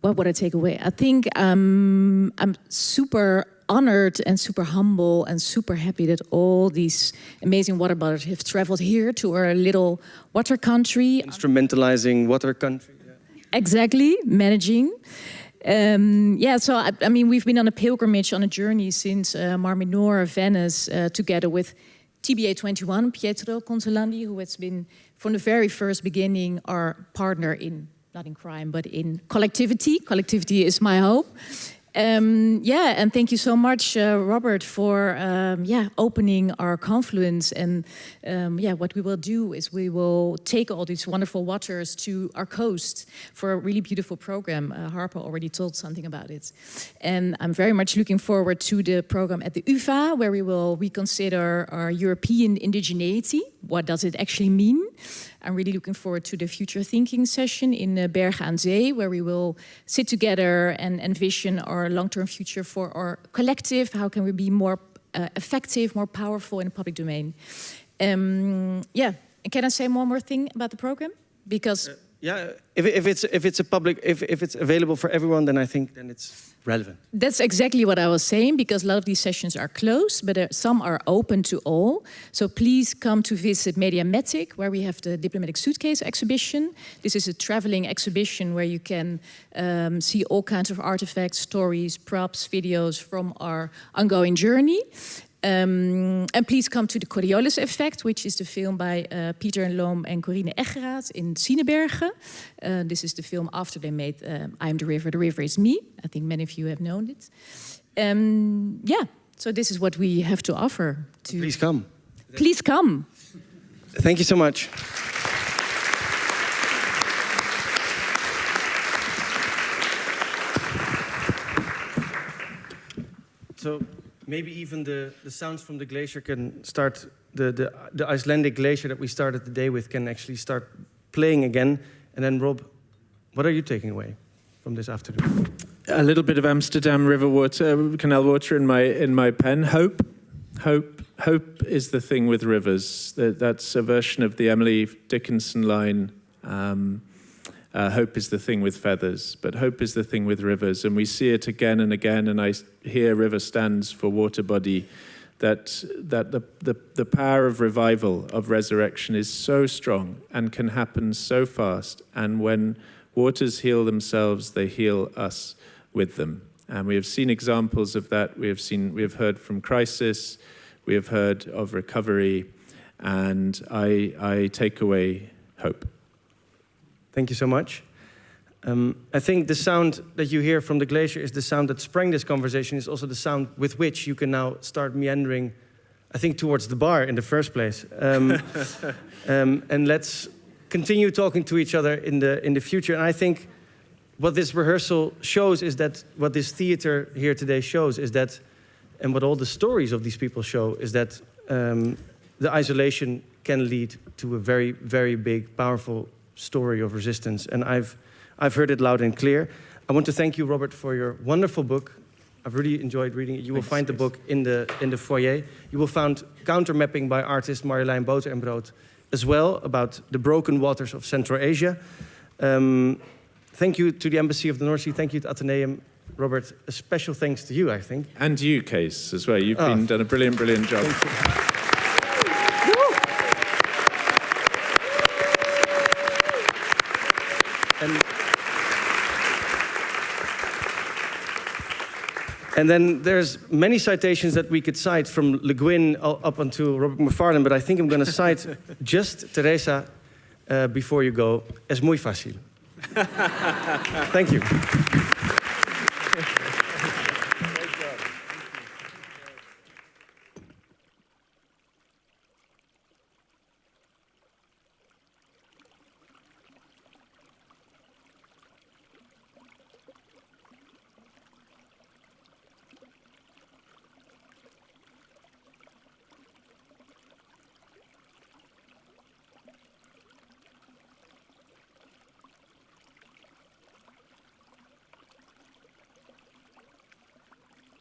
What would I take away? I think I'm super honored and super humble and super happy that all these amazing water bodies have traveled here to our little water country. Instrumentalizing water country. Yeah. Exactly, managing. So I mean, we've been on a pilgrimage, on a journey since Mar Minor, Venice, together with TBA 21, Pietro Consolandi, who has been from the very first beginning our partner in, not in crime, but in collectivity. Collectivity is my hope. And thank you so much, Robert, for opening our Confluence. And what we will do is we will take all these wonderful waters to our coast for a really beautiful program. Harper already told something about it. And I'm very much looking forward to the program at the UvA, where we will reconsider our European indigeneity. What does it actually mean? I'm really looking forward to the future thinking session in Bergen aan Zee, where we will sit together and envision our long-term future for our collective. How can we be more effective, more powerful in the public domain? Yeah, can I say one more thing about the program? Because yeah, if it's available for everyone, then I think then it's relevant. that's exactly what I was saying, because a lot of these sessions are closed, but some are open to all. So please come to visit Mediamatic, where we have the Diplomatic Suitcase exhibition. This is a traveling exhibition where you can see all kinds of artifacts, stories, props, videos from our ongoing journey. And please come to the Coriolis Effect, which is the film by Pieter en Loom and Corine Eggeraat in Sienebergen. This is the film after they made I Am the River is Me. I think many of you have known it. Yeah, so this is what we have to offer. Please come. Please come. Thank you so much. So maybe even the sounds from the glacier can start, the Icelandic glacier that we started the day with can actually start playing again. And then Rob, what are you taking away from this afternoon? A little bit of Amsterdam river water, canal water in my pen. Hope is the thing with rivers. That's a version of the Emily Dickinson line. Hope is the thing with feathers, but hope is the thing with rivers. And we see it again and again, and I hear river stands for water body, that the power of revival, of resurrection is so strong and can happen so fast. And when waters heal themselves, they heal us with them. And we have seen examples of that. We have heard from crisis, we have heard of recovery, and I take away hope. Thank you so much. I think the sound that you hear from the glacier is the sound that sprang this conversation, is also the sound with which you can now start meandering, I think, towards the bar in the first place. And let's continue talking to each other in the future. And I think what this rehearsal shows is that, what this theater here today shows is that, and what all the stories of these people show, is that the isolation can lead to a very, very big, powerful story of resistance. And I've heard it loud and clear. I want to thank you, Robert, for your wonderful book. I've really enjoyed reading it. You will find the book in the foyer. You will find counter mapping by artist Marjolein Boter en Brood as well, about the broken waters of Central Asia. Thank you to the Embassy of the North Sea. Thank you to Atheneum. Robert, a special thanks to you, I think. And you, Kees, as well. You've done a brilliant, brilliant job. And then there's many citations that we could cite, from Le Guin up until Robert Macfarlane, but I think I'm going to cite just Teresa before you go. Es muy fácil. Thank you.